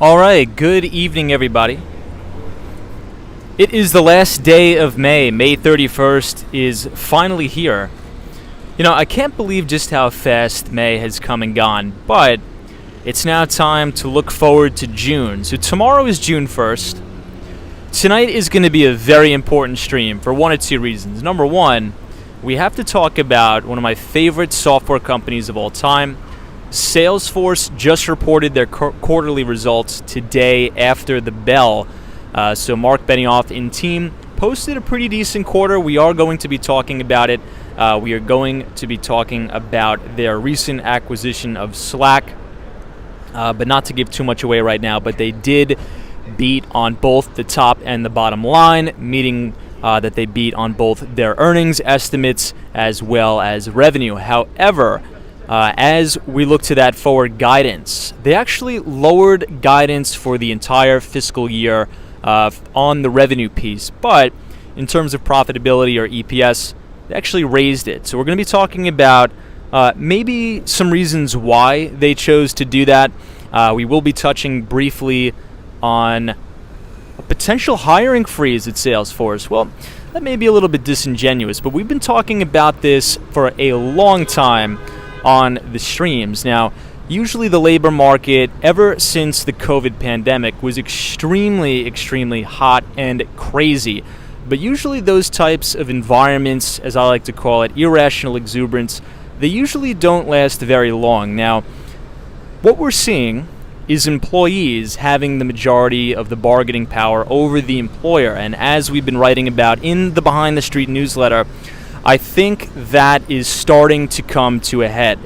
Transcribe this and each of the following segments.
All right, good evening, everybody. It is the last day of May. May 31st is finally here. You know, I can't believe just how fast May has come and gone, but it's now time to look forward to June. So tomorrow is June 1st. Tonight is going to be a very important stream for one of two reasons. Number one, we have to talk about one of my favorite software companies of all time. Salesforce just reported their quarterly results today after the bell. So Mark Benioff and team posted a pretty decent quarter. We are going to be talking about it. We are going to be talking about their recent acquisition of Slack, but not to give too much away right now. But they did beat on both the top and the bottom line, meaning that they beat on both their earnings estimates as well as revenue. However, as we look to that forward guidance, they actually lowered guidance for the entire fiscal year on the revenue piece, but in terms of profitability or EPS, they actually raised it. So we're going to be talking about maybe some reasons why they chose to do that. We will be touching briefly on a potential hiring freeze at Salesforce. Well, that may be a little bit disingenuous, but we've been talking about this for a long time on the streams. Now, usually the labor market, ever since the COVID pandemic, was extremely hot and crazy. But usually those types of environments, as I like to call it, irrational exuberance, they usually don't last very long. Now, what we're seeing is employees having the majority of the bargaining power over the employer. And as we've been writing about in the Behind the Street newsletter, I think that is starting to come to a head.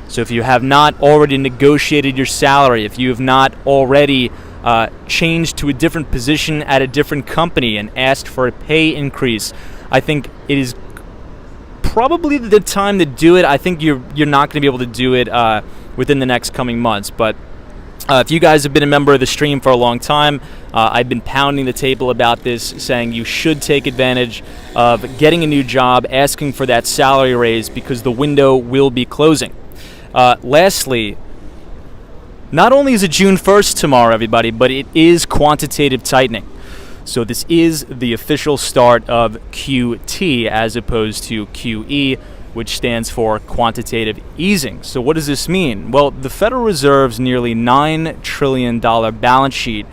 So if you have not already negotiated your salary, if you have not already changed to a different position at a different company and asked for a pay increase, I think it is probably the time to do it. I think you're not going to be able to do it within the next coming months. But if you guys have been a member of the stream for a long time, I've been pounding the table about this, saying you should take advantage of getting a new job, asking for that salary raise because the window will be closing. Lastly, not only is it June 1st tomorrow, everybody, but it is quantitative tightening. So this is the official start of QT as opposed to QE, which stands for quantitative easing. So what does this mean? Well, the Federal Reserve's nearly $9 trillion balance sheet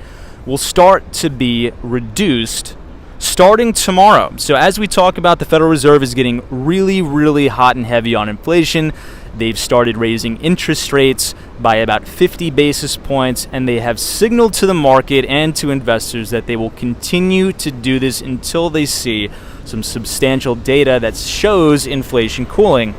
will start to be reduced starting tomorrow. So as we talk about, the Federal Reserve is getting really hot and heavy on inflation. They've started raising interest rates by about 50 basis points, and they have signaled to the market and to investors that they will continue to do this until they see some substantial data that shows inflation cooling.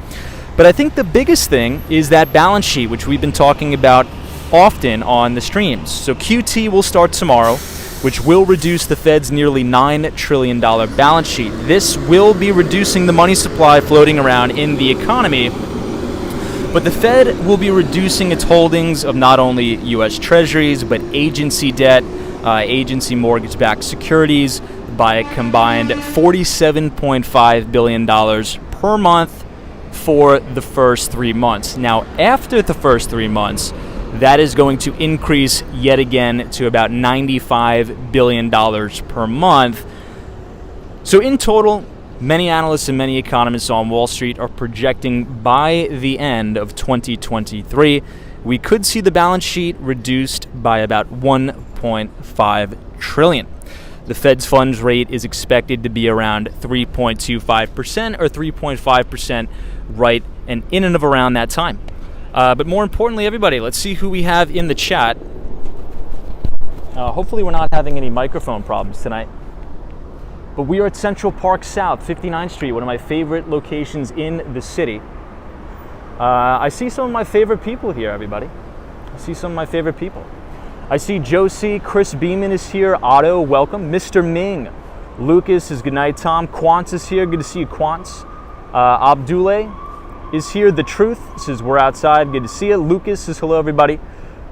But I think the biggest thing is that balance sheet, which we've been talking about often on the streams. So QT will start tomorrow, which will reduce the Fed's nearly $9 trillion balance sheet. This will be reducing the money supply floating around in the economy, but the Fed will be reducing its holdings of not only U.S. Treasuries, but agency debt, agency mortgage-backed securities by a combined $47.5 billion per month for the first 3 months. Now, after the first 3 months, that is going to increase yet again to about $95 billion per month. So in total, many analysts and many economists on Wall Street are projecting by the end of 2023, we could see the balance sheet reduced by about $1.5 trillion. The Fed's funds rate is expected to be around 3.25% or 3.5% right and in and of around that time. But more importantly, everybody, let's see who we have in the chat. Hopefully we're not having any microphone problems tonight. But we are at Central Park South, 59th Street, one of my favorite locations in the city. I see some of my favorite people here, everybody. I see some of my favorite people. I see Josie, Chris Beeman is here, Otto, welcome. Mr. Ming, Lucas is good night, Tom. Quants is here, good to see you, Quants. Abdule is here, The Truth says we're outside, good to see you. Lucas says hello, everybody.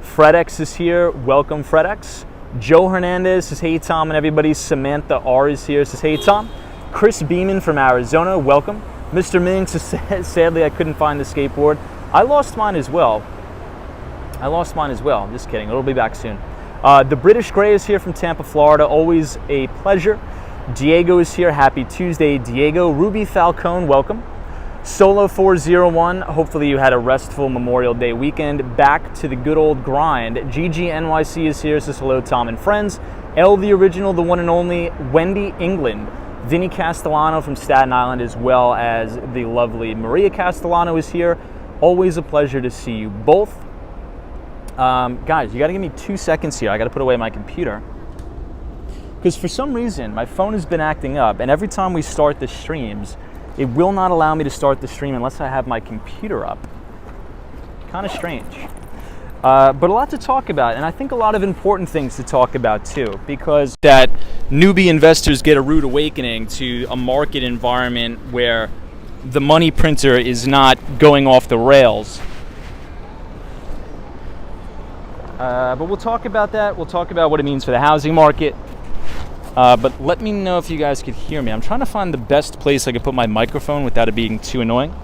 FredX is here, welcome, FredX. Joe Hernandez says hey, Tom, and everybody. Samantha R is here, says hey, Tom. Chris Beeman from Arizona, welcome. Mr. Ming says sadly I couldn't find the skateboard. I lost mine as well. Just kidding. It'll be back soon. The British Grey is here from Tampa, Florida. Always a pleasure. Diego is here. Happy Tuesday, Diego. Ruby Falcone, welcome. Solo 401, hopefully you had a restful Memorial Day weekend. Back to the good old grind. GG NYC is here, says hello, Tom and friends. L, the original, the one and only, Wendy England. Vinny Castellano from Staten Island, as well as the lovely Maria Castellano is here. Always a pleasure to see you both. Guys, you gotta give me 2 seconds here. I gotta put away my computer. Because for some reason, my phone has been acting up, and every time we start the streams, it will not allow me to start the stream unless I have my computer up. Kind of strange. But a lot to talk about, and I think a lot of important things to talk about too, because that newbie investors get a rude awakening to a market environment where the money printer is not going off the rails. But we'll talk about that. We'll talk about what it means for the housing market. But let me know if you guys could hear me. I'm trying to find the best place I could put my microphone without it being too annoying.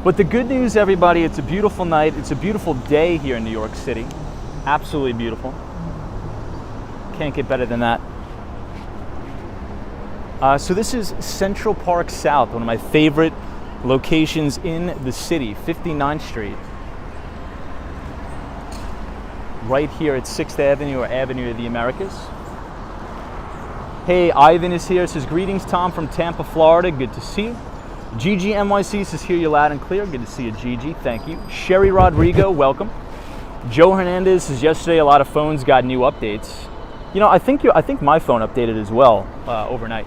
But the good news, everybody, it's a beautiful night. It's a beautiful day here in New York City. Absolutely beautiful. Can't get better than that. So this is Central Park South, one of my favorite locations in the city, 59th Street. Right here at 6th Avenue or Avenue of the Americas. Hey, Ivan is here, says greetings, Tom from Tampa, Florida. Good to see you. GG NYC says hear you loud and clear. Good to see you, Gigi. Thank you. Sherry Rodrigo, welcome. Joe Hernandez says yesterday a lot of phones got new updates. You know, I think my phone updated as well overnight.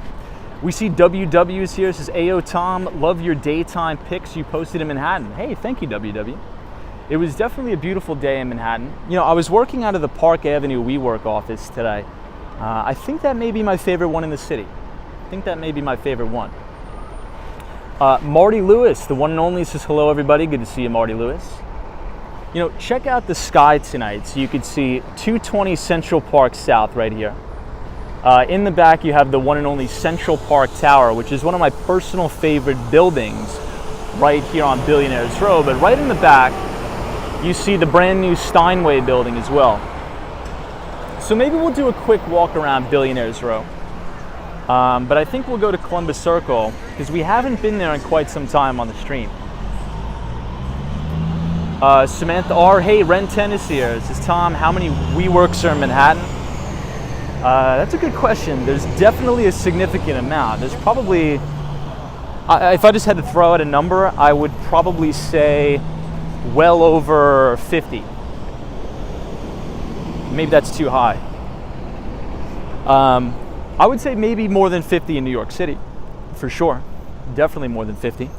We see WW is here, says Ayo Tom, love your daytime pics you posted in Manhattan. Hey, thank you, WW. It was definitely a beautiful day in Manhattan. You know, I was working out of the Park Avenue WeWork office today. I think that may be my favorite one in the city. I think that may be my favorite one. Marty Lewis, the one and only, says hello, everybody. Good to see you, Marty Lewis. You know, check out the sky tonight so you can see 220 Central Park South right here. In the back, you have the one and only Central Park Tower, which is one of my personal favorite buildings right here on Billionaires Row. But right in the back, you see the brand new Steinway building as well. So maybe we'll do a quick walk around Billionaires Row. But I think we'll go to Columbus Circle because we haven't been there in quite some time on the stream. Samantha R, hey, Ren 10 is here. This is Tom, how many WeWorks are in Manhattan? That's a good question. There's definitely a significant amount. There's probably, if I just had to throw out a number, I would probably say well over 50. Maybe that's too high. I would say maybe more than 50 in New York City, for sure. Definitely more than 50.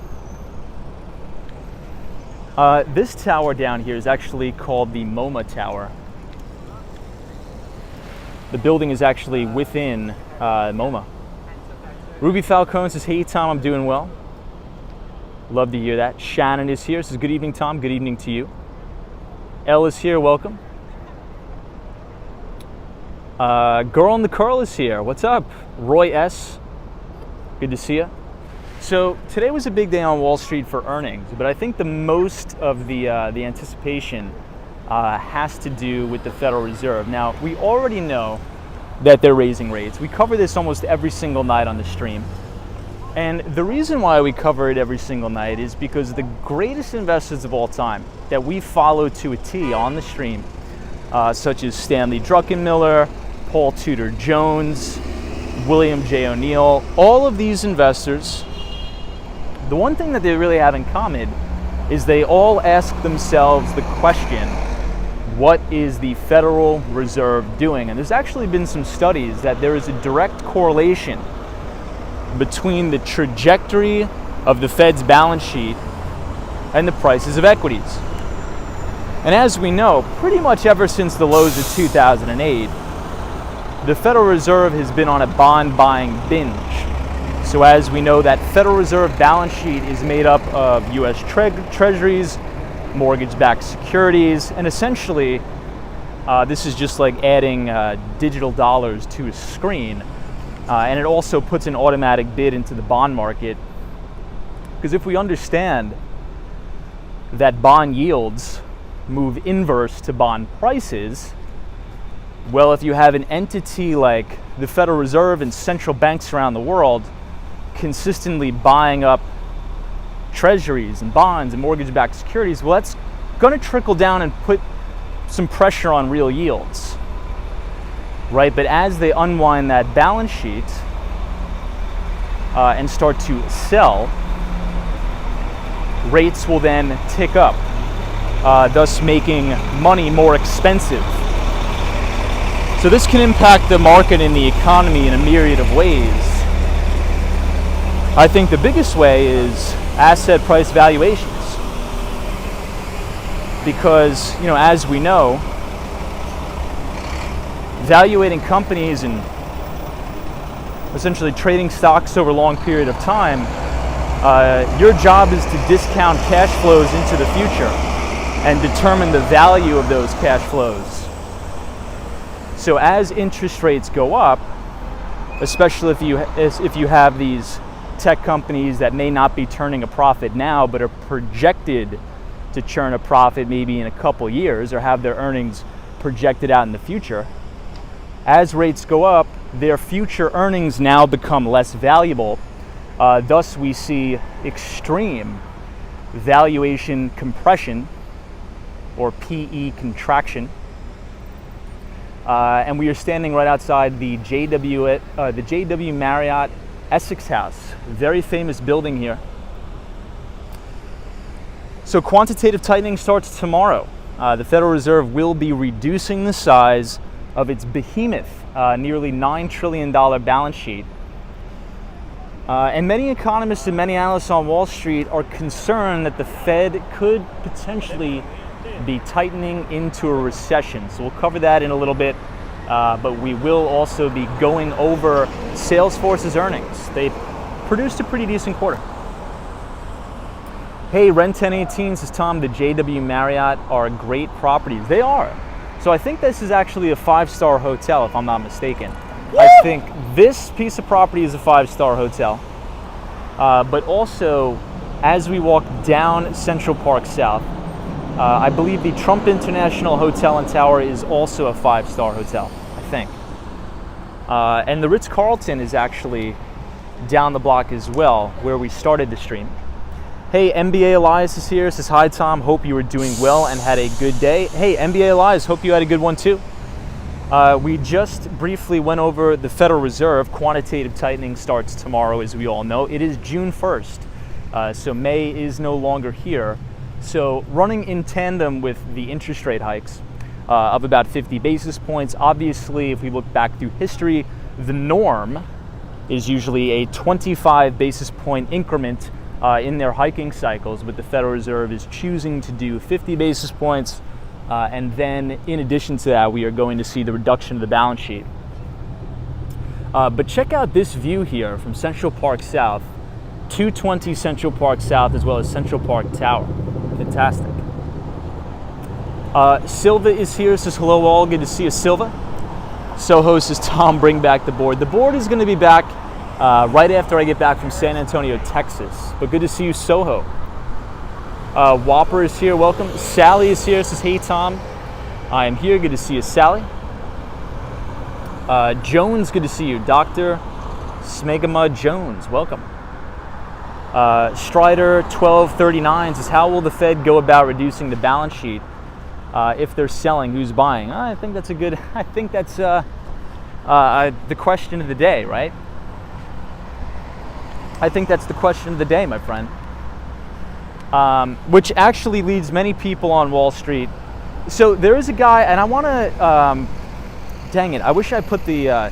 This tower down here is actually called the MoMA Tower. The building is actually within MoMA. Ruby Falcone says, hey Tom, I'm doing well. Love to hear that. Shannon is here. Says, good evening, Tom. Good evening to you. Elle is here. Welcome. Girl in the Curl is here. What's up? Roy S. Good to see you. So today was a big day on Wall Street for earnings, but I think the most of the anticipation has to do with the Federal Reserve. Now, we already know that they're raising rates. We cover this almost every single night on the stream. And the reason why we cover it every single night is because the greatest investors of all time that we follow to a T on the stream, such as Stanley Druckenmiller, Paul Tudor Jones, William J. O'Neill, all of these investors, the one thing that they really have in common is they all ask themselves the question, what is the Federal Reserve doing? And there's actually been some studies that there is a direct correlation between the trajectory of the Fed's balance sheet and the prices of equities. And as we know, pretty much ever since the lows of 2008, the Federal Reserve has been on a bond buying binge. So as we know, that Federal Reserve balance sheet is made up of US treasuries, mortgage-backed securities, and essentially this is just like adding digital dollars to a screen. And it also puts an automatic bid into the bond market. Because if we understand that bond yields move inverse to bond prices? Well, if you have an entity like the Federal Reserve and central banks around the world consistently buying up treasuries and bonds and mortgage-backed securities, well, that's going to trickle down and put some pressure on real yields, right? But as they unwind that balance sheet and start to sell, rates will then tick up, thus making money more expensive. So this can impact the market and the economy in a myriad of ways. I think the biggest way is asset price valuations. Because, as we know, valuating companies and essentially trading stocks over a long period of time, your job is to discount cash flows into the future and determine the value of those cash flows. So as interest rates go up, especially if you have these tech companies that may not be turning a profit now but are projected to churn a profit maybe in a couple years or have their earnings projected out in the future, as rates go up, their future earnings now become less valuable. Thus we see extreme valuation compression, or PE contraction. And we are standing right outside the JW Marriott Essex House, very famous building here. So quantitative tightening starts tomorrow. The Federal Reserve will be reducing the size of its behemoth, nearly $9 trillion balance sheet. And many economists and many analysts on Wall Street are concerned that the Fed could potentially be tightening into a recession. So we'll cover that in a little bit, but we will also be going over Salesforce's earnings. They produced a pretty decent quarter. Hey, Rent 1018 says, Tom, the JW Marriott are great properties. They are. So I think this is actually a 5-star hotel, if I'm not mistaken. Woo! I think this piece of property is a 5-star hotel. But also, as we walk down Central Park South, I believe the Trump International Hotel and Tower is also a 5-star hotel, I think. And the Ritz-Carlton is actually down the block as well, where we started the stream. Hey, MBA Elias is here, says, hi Tom, hope you were doing well and had a good day. Hey, MBA Elias, hope you had a good one too. We just briefly went over the Federal Reserve. Quantitative tightening starts tomorrow, as we all know. It is June 1st, so May is no longer here. So running in tandem with the interest rate hikes of about 50 basis points, obviously if we look back through history, the norm is usually a 25 basis point increment in their hiking cycles, but the Federal Reserve is choosing to do 50 basis points, and then in addition to that, we are going to see the reduction of the balance sheet. But check out this view here from Central Park South, 220 Central Park South, as well as Central Park Tower. Fantastic. Silva is here, says, hello all, good to see you, Silva. Soho says, Tom, bring back the board. The board is going to be back right after I get back from San Antonio, Texas. But good to see you, Soho. Whopper is here, welcome. Sally is here, says, hey Tom, I am here, good to see you, Sally. Jones, good to see you. Dr. Smegama Jones, welcome. Strider 1239 says, how will the Fed go about reducing the balance sheet if they're selling? Who's buying? I think that's the question of the day, right? I think that's the question of the day, my friend. Which actually leads many people on Wall Street. So there is a guy, and I want to, dang it, I wish I put the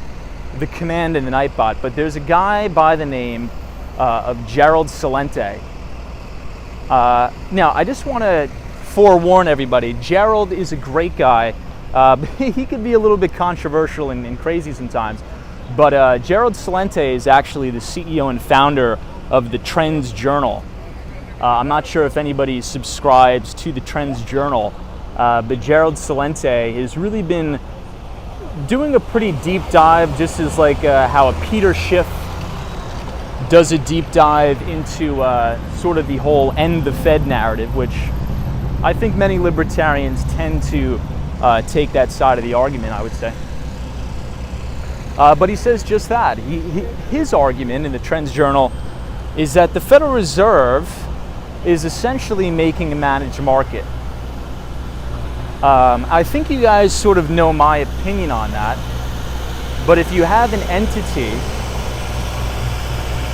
command in the Nightbot, but there's a guy by the name of Gerald Celente. Now, I just want to forewarn everybody, Gerald is a great guy. He can be a little bit controversial and crazy sometimes, but Gerald Celente is actually the CEO and founder of the Trends Journal. I'm not sure if anybody subscribes to the Trends Journal, but Gerald Celente has really been doing a pretty deep dive, just as like how a Peter Schiff does a deep dive into sort of the whole end the Fed narrative, which I think many libertarians tend to take that side of the argument, I would say. But he says just that. His argument in the Trends Journal is that the Federal Reserve is essentially making a managed market. I think you guys sort of know my opinion on that. But if you have an entity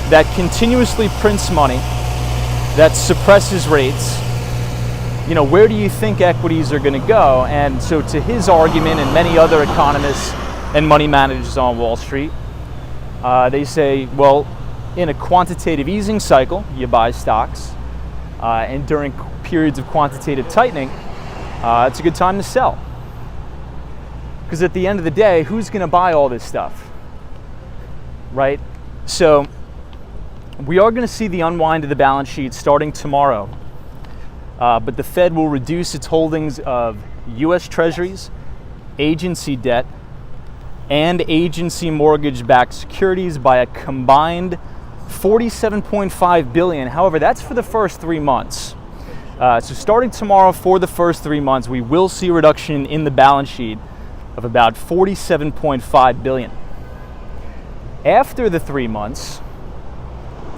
that continuously prints money, that suppresses rates, where do you think equities are going to go? And so to his argument and many other economists and money managers on Wall Street, they say, well, in a quantitative easing cycle, you buy stocks. And during periods of quantitative tightening, it's a good time to sell. Because at the end of the day, who's going to buy all this stuff? Right? So we are going to see the unwind of the balance sheet starting tomorrow. But the Fed will reduce its holdings of U.S. Treasuries, agency debt, and agency mortgage-backed securities by a combined $47.5 billion. However, that's for the first 3 months. So starting tomorrow for the first 3 months, we will see a reduction in the balance sheet of about $47.5 billion. After the 3 months,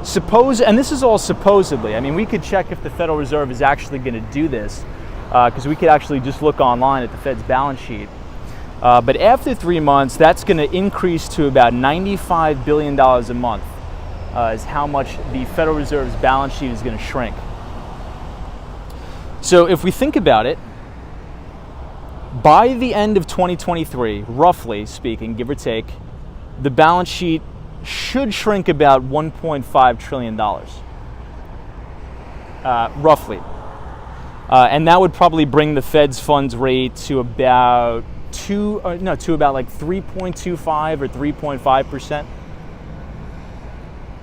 and this is all supposedly, I mean, we could check if the Federal Reserve is actually going to do this, because we could actually just look online at the Fed's balance sheet. But after 3 months, that's going to increase to about $95 billion a month, is how much the Federal Reserve's balance sheet is going to shrink. So if we think about it, by the end of 2023, roughly speaking, give or take, the balance sheet should shrink about $1.5 trillion, roughly. And that would probably bring the Fed's funds rate to about like 3.25 or 3.5%.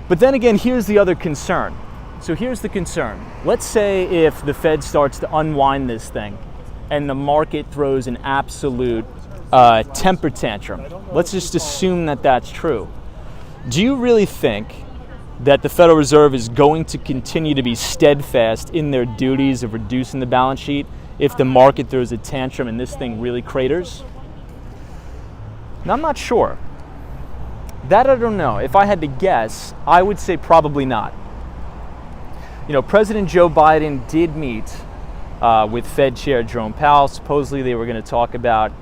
But then again, here's the other concern. So here's the concern. Let's say if the Fed starts to unwind this thing and the market throws an absolute temper tantrum. Let's just assume that that's true. Do you really think that the Federal Reserve is going to continue to be steadfast in their duties of reducing the balance sheet if the market throws a tantrum and this thing really craters? Now, I'm not sure. That I don't know. If I had to guess, I would say probably not. President Joe Biden did meet with Fed Chair Jerome Powell. Supposedly they were going to talk about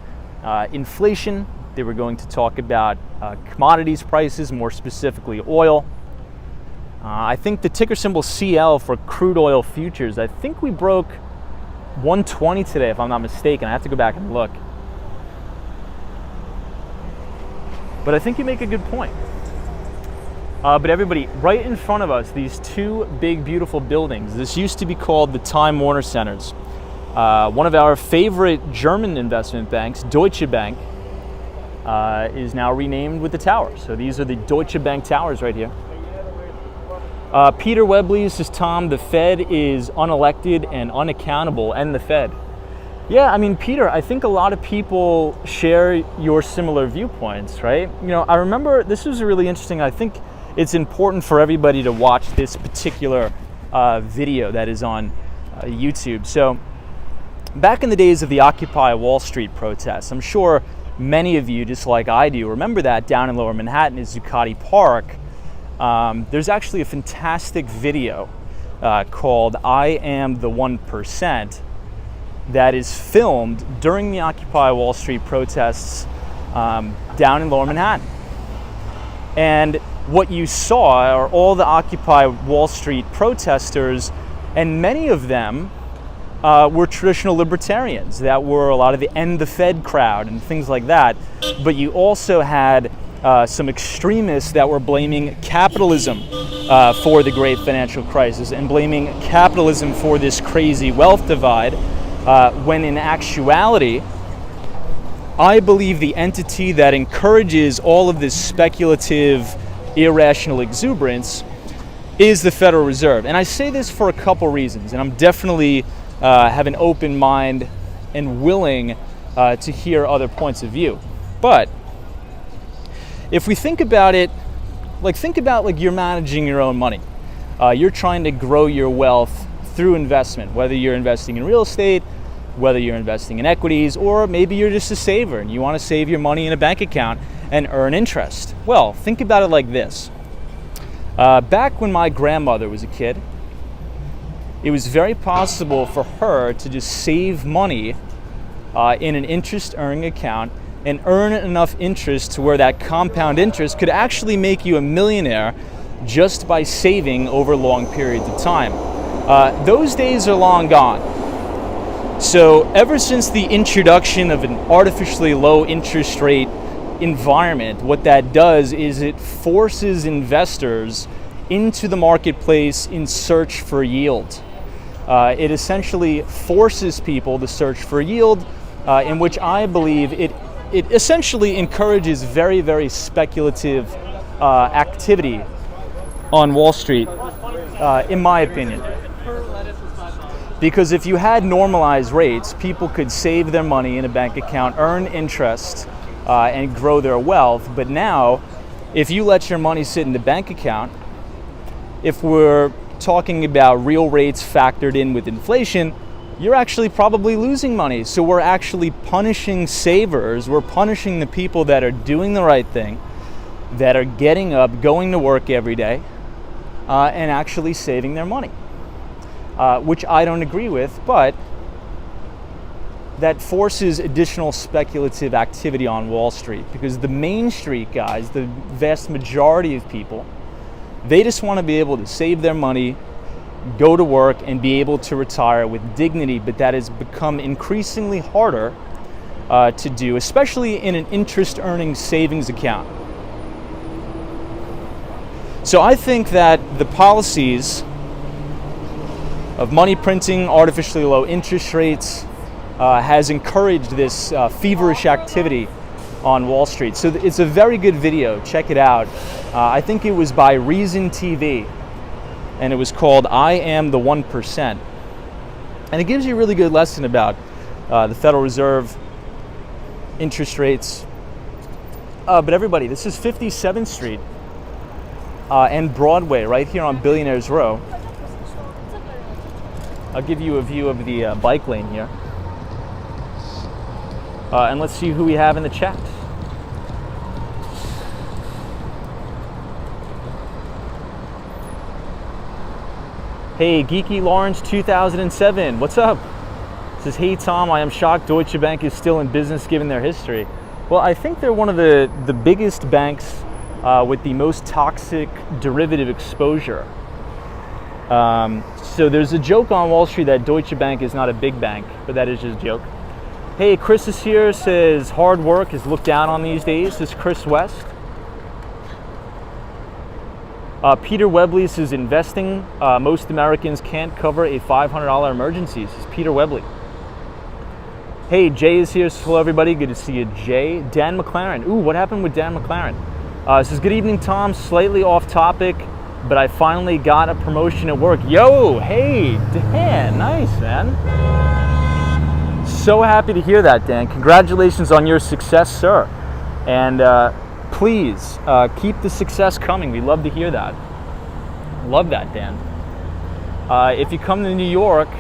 inflation. They were going to talk about commodities prices, more specifically oil. I think the ticker symbol CL for crude oil futures, I think we broke 120 today, if I'm not mistaken. I have to go back and look. But I think you make a good point. But everybody, right in front of us, these two big, beautiful buildings. This used to be called the Time Warner Centers. One of our favorite German investment banks, Deutsche Bank, is now renamed with the towers. So these are the Deutsche Bank towers right here. Peter Webley says, Tom, the Fed is unelected and unaccountable, and the Fed. Yeah, I mean, Peter, I think a lot of people share your similar viewpoints, right? I remember this was really interesting. I think it's important for everybody to watch this particular video that is on YouTube. So back in the days of the Occupy Wall Street protests, I'm sure many of you, just like I do, remember that down in Lower Manhattan is Zuccotti Park. There's actually a fantastic video called I Am the 1% that is filmed during the Occupy Wall Street protests down in Lower Manhattan. And what you saw are all the Occupy Wall Street protesters, and many of them were traditional libertarians that were a lot of the End the Fed crowd and things like that. But you also had some extremists that were blaming capitalism for the great financial crisis and blaming capitalism for this crazy wealth divide, when in actuality, I believe the entity that encourages all of this speculative, irrational exuberance is the Federal Reserve. And I say this for a couple reasons, and I'm definitely have an open mind and willing to hear other points of view. But if we think about it, think about you're managing your own money. You're trying to grow your wealth through investment, whether you're investing in real estate, whether you're investing in equities, or maybe you're just a saver and you want to save your money in a bank account and earn interest. Well, think about it like this. Back when my grandmother was a kid, it was very possible for her to just save money in an interest-earning account and earn enough interest to where that compound interest could actually make you a millionaire just by saving over long periods of time. Those days are long gone. So ever since the introduction of an artificially low interest rate environment, what that does is it forces investors into the marketplace in search for yield. It essentially forces people to search for yield, in which I believe it essentially encourages very, very speculative activity on Wall Street, in my opinion. Because if you had normalized rates, people could save their money in a bank account, earn interest, and grow their wealth. But now, if you let your money sit in the bank account, if we're talking about real rates factored in with inflation, you're actually probably losing money. So we're actually punishing savers. We're punishing the people that are doing the right thing, that are getting up, going to work every day, and actually saving their money. Which I don't agree with, but that forces additional speculative activity on Wall Street, because the Main Street guys, the vast majority of people, they just want to be able to save their money, go to work, and be able to retire with dignity. But that has become increasingly harder to do, especially in an interest-earning savings account. So I think that the policies of money printing, artificially low interest rates, has encouraged this feverish activity on Wall Street. So it's a very good video. Check it out. I think it was by Reason TV, and it was called "I Am the 1%." And it gives you a really good lesson about the Federal Reserve, interest rates. But everybody, this is 57th Street and Broadway, right here on Billionaires Row. I'll give you a view of the bike lane here. And let's see who we have in the chat. Hey, Geeky Lawrence 2007, what's up? Says, hey Tom, I am shocked Deutsche Bank is still in business given their history. Well, I think they're one of the biggest banks with the most toxic derivative exposure. So there's a joke on Wall Street that Deutsche Bank is not a big bank, but that is just a joke. Hey, Chris is here, says hard work is looked down on these days. This is Chris West. Peter Webley says investing, most Americans can't cover a $500 emergency. This is Peter Webley. Hey, Jay is here. Hello everybody, good to see you, Jay. Dan McLaren, ooh, what happened with Dan McLaren? Says, good evening Tom, slightly off topic, but I finally got a promotion at work. Yo, hey, Dan, nice, man. So happy to hear that, Dan. Congratulations on your success, sir. And please, keep the success coming. We love to hear that. Love that, Dan. If you come to New York,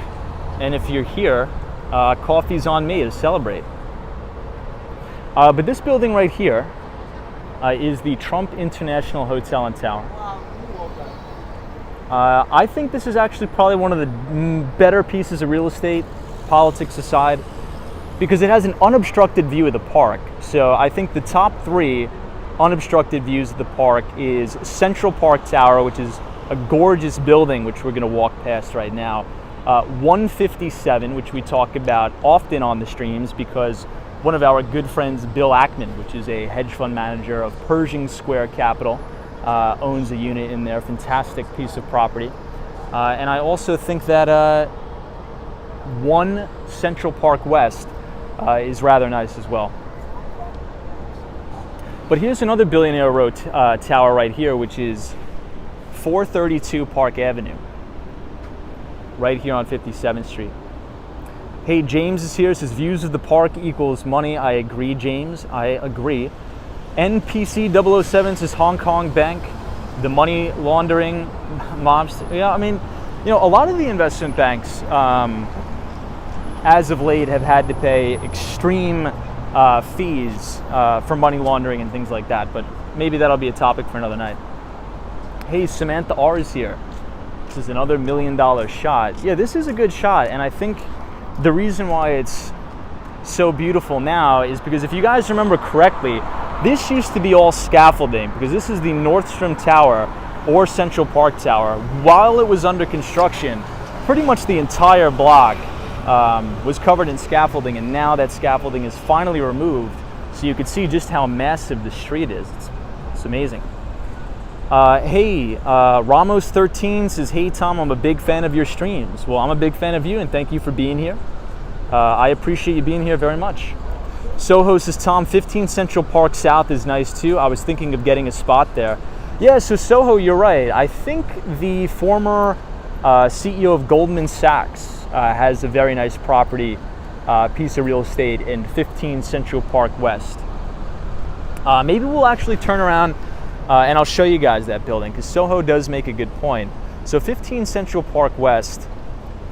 and if you're here, coffee's on me to celebrate. But this building right here is the Trump International Hotel and Tower. I think this is actually probably one of the better pieces of real estate, politics aside, because it has an unobstructed view of the park. So I think the top 3 unobstructed views of the park is Central Park Tower, which is a gorgeous building, which we're going to walk past right now. 157, which we talk about often on the streams because one of our good friends, Bill Ackman, which is a hedge fund manager of Pershing Square Capital, owns a unit in there. Fantastic piece of property. And I also think that 1 Central Park West is rather nice as well. But here's another Billionaire Row tower right here, which is 432 Park Avenue, right here on 57th Street. Hey, James is here. Says views of the park equals money. I agree, James. I agree. NPC 007 says Hong Kong Bank, the money laundering mobs. Yeah, I mean, A lot of the investment banks, as of late, have had to pay extreme fees for money laundering and things like that, but maybe that'll be a topic for another night. Hey, Samantha R is here. This is another $1 million shot. Yeah, this is a good shot, and I think the reason why it's so beautiful now is because if you guys remember correctly, this used to be all scaffolding, because this is the Nordstrom Tower or Central Park Tower. While it was under construction, pretty much the entire block was covered in scaffolding, and now that scaffolding is finally removed, so you can see just how massive the street is. It's amazing. Hey, Ramos13 says, hey Tom, I'm a big fan of your streams. Well, I'm a big fan of you, and thank you for being here. I appreciate you being here very much. Soho says, Tom, 15 Central Park South is nice too. I was thinking of getting a spot there. Yeah, so Soho, you're right. I think the former CEO of Goldman Sachs has a very nice property, piece of real estate in 15 Central Park West. Maybe we'll actually turn around and I'll show you guys that building, because Soho does make a good point. So 15 Central Park West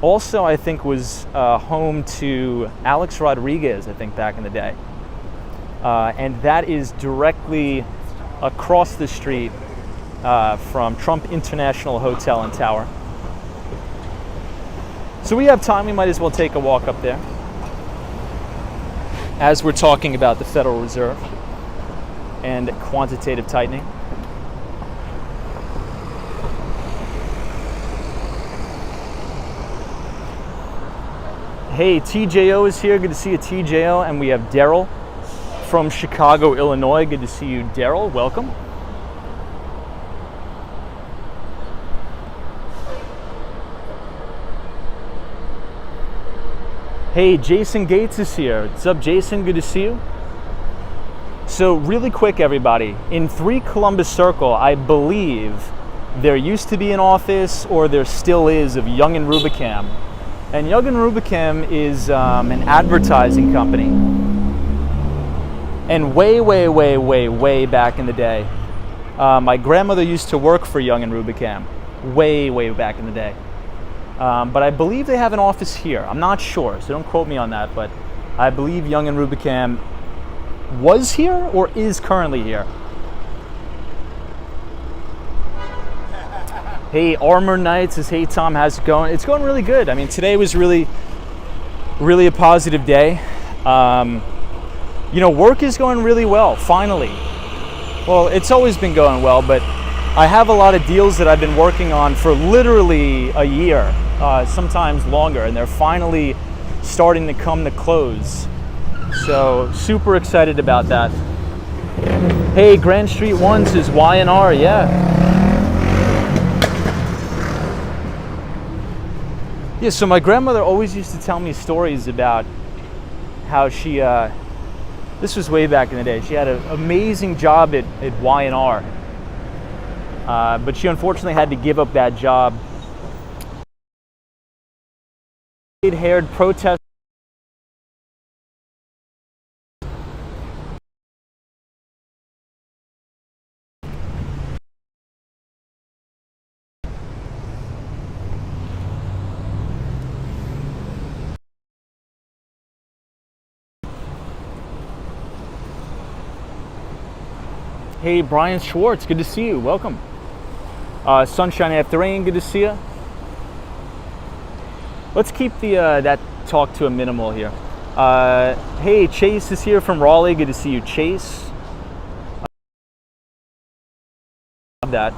also, I think, was home to Alex Rodriguez, I think, back in the day. And that is directly across the street from Trump International Hotel and Tower. So we have time, we might as well take a walk up there as we're talking about the Federal Reserve and quantitative tightening. Hey, TJO is here. Good to see you, TJO. And we have Daryl from Chicago, Illinois. Good to see you, Daryl. Welcome. Hey, Jason Gates is here. What's up, Jason? Good to see you. So really quick, everybody. In 3 Columbus Circle, I believe there used to be an office, or there still is, of Young & Rubicam. And Young & Rubicam is an advertising company. And way back in the day, my grandmother used to work for Young & Rubicam. Way back in the day. But I believe they have an office here. I'm not sure, so don't quote me on that, but I believe Young & Rubicam was here or is currently here. Hey, Armor Knight says, hey Tom, how's it going? It's going really good. I mean, today was really a positive day. Work is going really well, finally. Well, it's always been going well, but I have a lot of deals that I've been working on for literally a year, sometimes longer, and they're finally starting to come to close. So, super excited about that. Hey, Grand Street 1 says Y&R, yeah. Yeah, so my grandmother always used to tell me stories about how she, this was way back in the day, she had an amazing job at Y&R, but she unfortunately had to give up that job. Haired protest. Hey, Brian Schwartz, good to see you. Welcome. Sunshine After Rain, good to see you. Let's keep the that talk to a minimal here. Hey, Chase is here from Raleigh. Good to see you, Chase. That.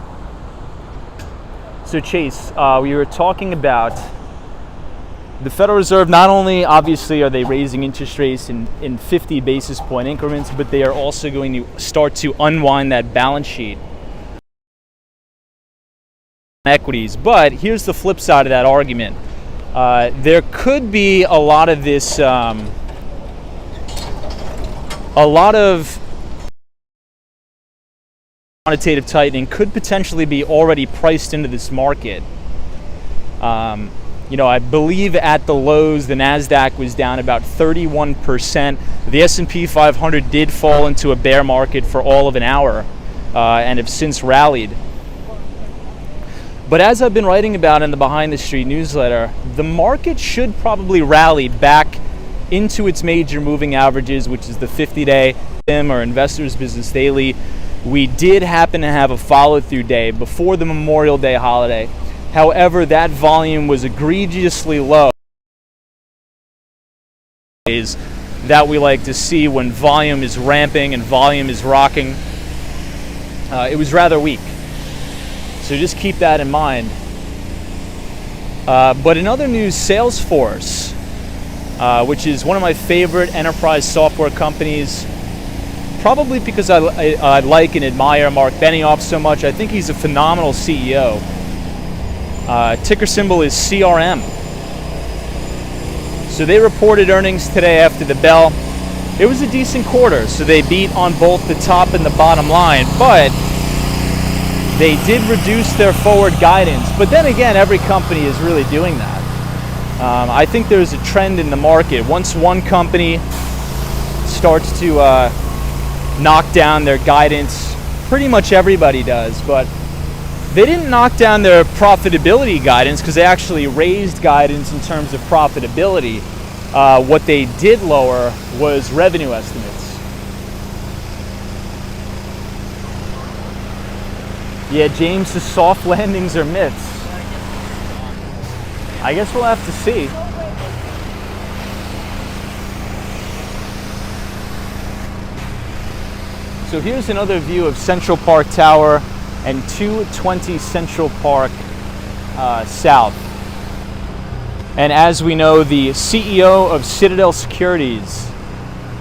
So Chase, we were talking about the Federal Reserve. Not only, obviously, are they raising interest rates in 50 basis point increments, but they are also going to start to unwind that balance sheet equities. But here's the flip side of that argument. There could be a lot of this, a lot of quantitative tightening could potentially be already priced into this market. I believe at the lows, the NASDAQ was down about 31%. The S&P 500 did fall into a bear market for all of an hour and have since rallied. But as I've been writing about in the Behind the Street newsletter, the market should probably rally back into its major moving averages, which is the 50-day or Investors Business Daily. We did happen to have a follow-through day before the Memorial Day holiday. However, that volume was egregiously low. That we like to see when volume is ramping and volume is rocking. It was rather weak. So just keep that in mind. But in other news, Salesforce, which is one of my favorite enterprise software companies, probably because I like and admire Mark Benioff so much. I think he's a phenomenal CEO. Ticker symbol is CRM. So they reported earnings today after the bell. It was a decent quarter, so they beat on both the top and the bottom line, but they did reduce their forward guidance. But then again, every company is really doing that. I think there's a trend in the market. Once one company starts to knock down their guidance, pretty much everybody does, but they didn't knock down their profitability guidance because they actually raised guidance in terms of profitability. What they did lower was revenue estimates. Yeah, James, the soft landings are myths. I guess we'll have to see. So here's another view of Central Park Tower and 220 Central Park South. And as we know, the CEO of Citadel Securities,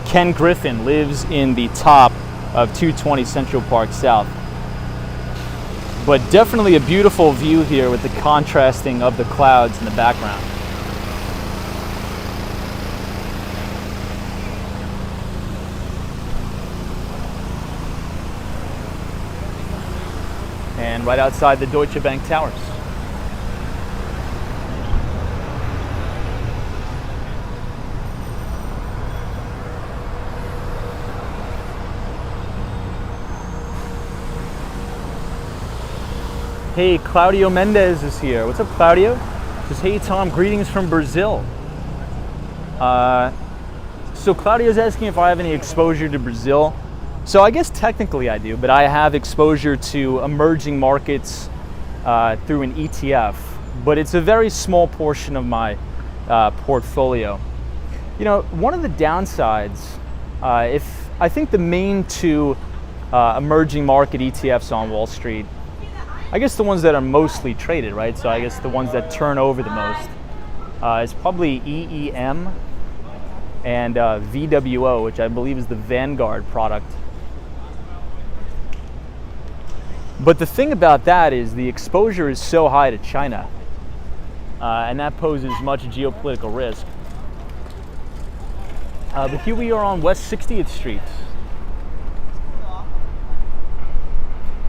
Ken Griffin, lives in the top of 220 Central Park South. But definitely a beautiful view here with the contrasting of the clouds in the background. And right outside the Deutsche Bank towers. Hey, Claudio Mendez is here. What's up, Claudio? Says, hey, Tom, greetings from Brazil. So Claudio's asking if I have any exposure to Brazil. So I guess technically I do, but I have exposure to emerging markets through an ETF, but it's a very small portion of my portfolio. You know, one of the downsides, if I think the main two emerging market ETFs on Wall Street, I guess the ones that are mostly traded, right? So I guess the ones that turn over the most is probably EEM and VWO, which I believe is the Vanguard product. But the thing about that is the exposure is so high to China, and that poses much geopolitical risk. But here we are on West 60th Street.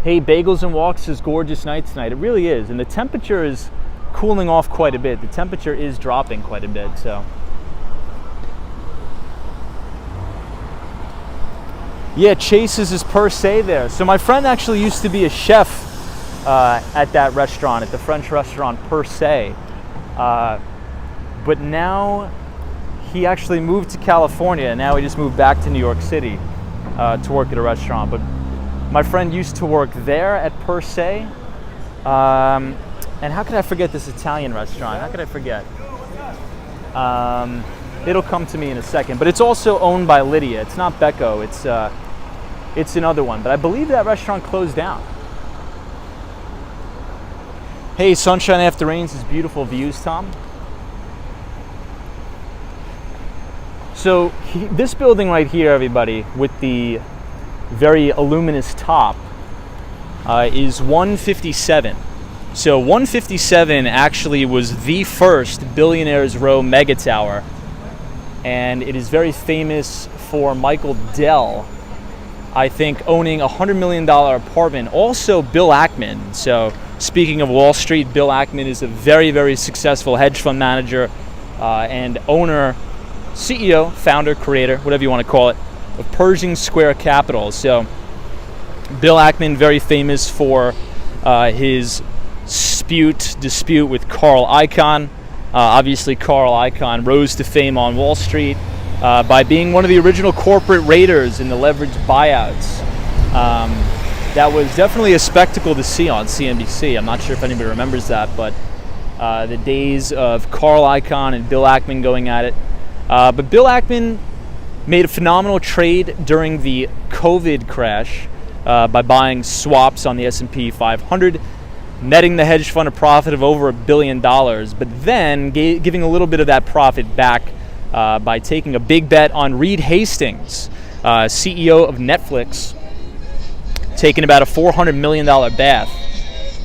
Hey, Bagels and Walks is gorgeous night tonight. It really is, and the temperature is cooling off quite a bit. The temperature is dropping quite a bit, so. Yeah, Chase's is per se there. So my friend actually used to be a chef at that restaurant, at the French restaurant per se. But now he actually moved to California, and now he just moved back to New York City to work at a restaurant. But my friend used to work there at Per Se. And how could I forget this Italian restaurant? How could I forget? It'll come to me in a second. But it's also owned by Lydia. It's not Becco. It's another one. But I believe that restaurant closed down. Hey, sunshine after rains is beautiful views, Tom. So this building right here, everybody, with the very luminous top, is 157. So 157 actually was the first Billionaires Row mega tower, and it is very famous for Michael Dell, I think, owning a $100 million apartment. Also Bill Ackman. So speaking of Wall Street, Bill Ackman is a very, very successful hedge fund manager and owner, CEO, founder, creator, whatever you want to call it, of Pershing Square Capital. So Bill Ackman, very famous for his dispute with Carl Icahn. Obviously, Carl Icahn rose to fame on Wall Street by being one of the original corporate raiders in the leveraged buyouts. That was definitely a spectacle to see on CNBC. I'm not sure if anybody remembers that, but the days of Carl Icahn and Bill Ackman going at it. But Bill Ackman made a phenomenal trade during the COVID crash by buying swaps on the S&P 500, netting the hedge fund a profit of over $1 billion, but then giving a little bit of that profit back by taking a big bet on Reed Hastings, CEO of Netflix, taking about a $400 million bath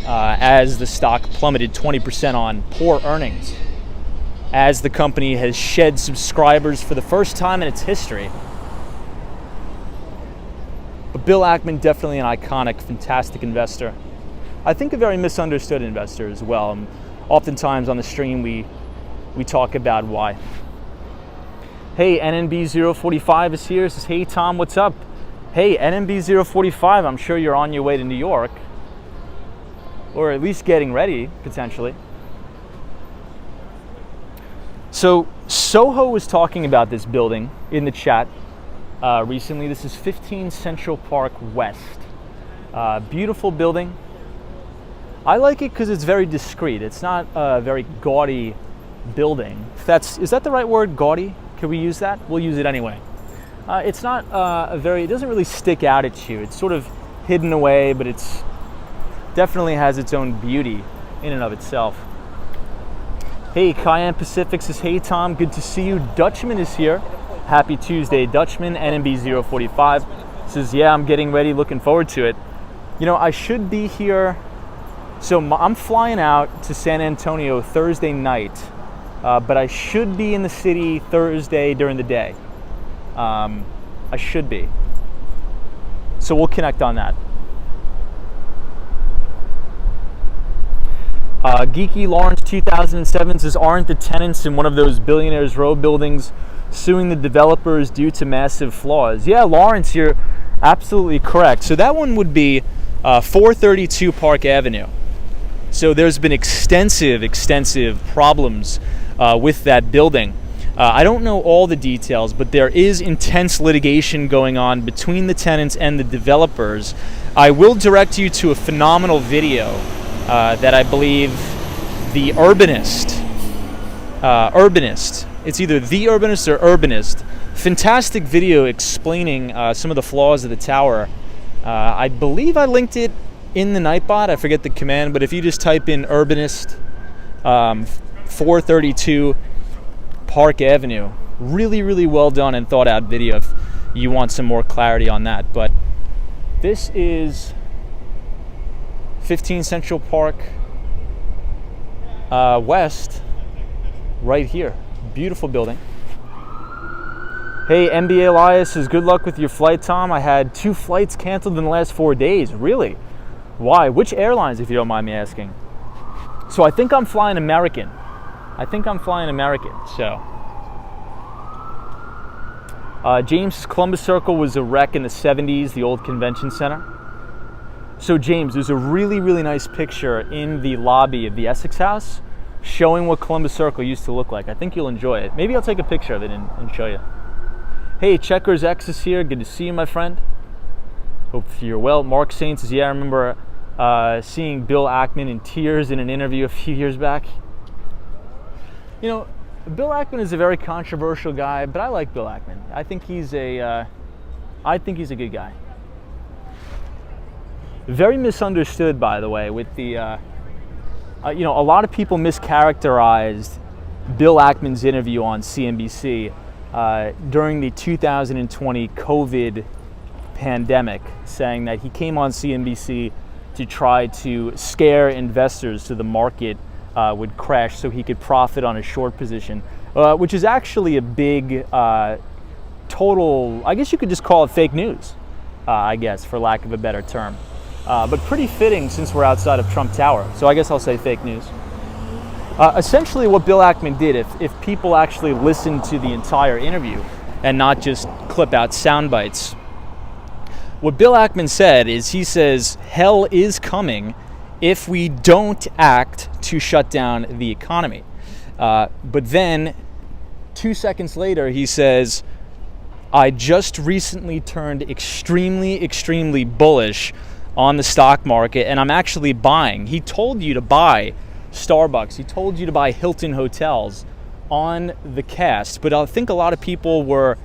as the stock plummeted 20% on poor earnings, as the company has shed subscribers for the first time in its history. But Bill Ackman, definitely an iconic, fantastic investor. I think a very misunderstood investor as well. Oftentimes on the stream we talk about why. Hey, NNB045 is here. Says, hey Tom, what's up? Hey, NNB045, I'm sure you're on your way to New York, or at least getting ready, potentially. So Soho was talking about this building in the chat recently. This is 15 Central Park West. Beautiful building. I like it because it's very discreet. It's not a very gaudy building. Is that the right word, gaudy? Can we use that? We'll use it anyway. It's not it doesn't really stick out at you. It's sort of hidden away, but it's definitely has its own beauty in and of itself. Hey, Cayenne Pacific says, hey Tom, good to see you. Dutchman is here. Happy Tuesday, Dutchman. NMB045 says, yeah, I'm getting ready, looking forward to it. You know, I should be here. So I'm flying out to San Antonio Thursday night, but I should be in the city Thursday during the day. I should be. So we'll connect on that. Geeky Lawrence 2007 says, aren't the tenants in one of those Billionaires Row buildings suing the developers due to massive flaws? Yeah, Lawrence, you're absolutely correct. So that one would be 432 Park Avenue. So there's been extensive problems with that building. I don't know all the details, but there is intense litigation going on between the tenants and the developers. I will direct you to a phenomenal video that I believe the Urbanist, it's either the Urbanist or Urbanist, fantastic video explaining some of the flaws of the tower. I believe I linked it in the Nightbot. I forget the command, but if you just type in Urbanist 432 Park Avenue, really well done and thought out video if you want some more clarity on that. But this is 15 Central Park West, right here. Beautiful building. Hey, MBA Elias says, good luck with your flight, Tom. I had 2 flights canceled in the last 4 days. Really? Why? Which airlines, if you don't mind me asking? So I think I'm flying American. So James, Columbus Circle was a wreck in the 70s, the old convention center. So James, there's a really nice picture in the lobby of the Essex House showing what Columbus Circle used to look like. I think you'll enjoy it. Maybe I'll take a picture of it and show you. Hey, Checkers X is here. Good to see you, my friend. Hope you're well. Mark Saint says, yeah, I remember seeing Bill Ackman in tears in an interview a few years back. You know, Bill Ackman is a very controversial guy, but I like Bill Ackman. I think he's a good guy. Very misunderstood, by the way, with the, a lot of people mischaracterized Bill Ackman's interview on CNBC during the 2020 COVID pandemic, saying that he came on CNBC to try to scare investors so the market would crash so he could profit on a short position, which is actually a big total, I guess you could just call it fake news, I guess, for lack of a better term. But pretty fitting since we're outside of Trump Tower. So I guess I'll say fake news. Essentially what Bill Ackman did, if people actually listened to the entire interview and not just clip out sound bites, what Bill Ackman said is, he says, hell is coming if we don't act to shut down the economy. But then 2 seconds later, he says, I just recently turned extremely bullish on the stock market, and I'm actually buying. He told you to buy Starbucks. He told you to buy Hilton hotels on the cast. But I think a lot of people were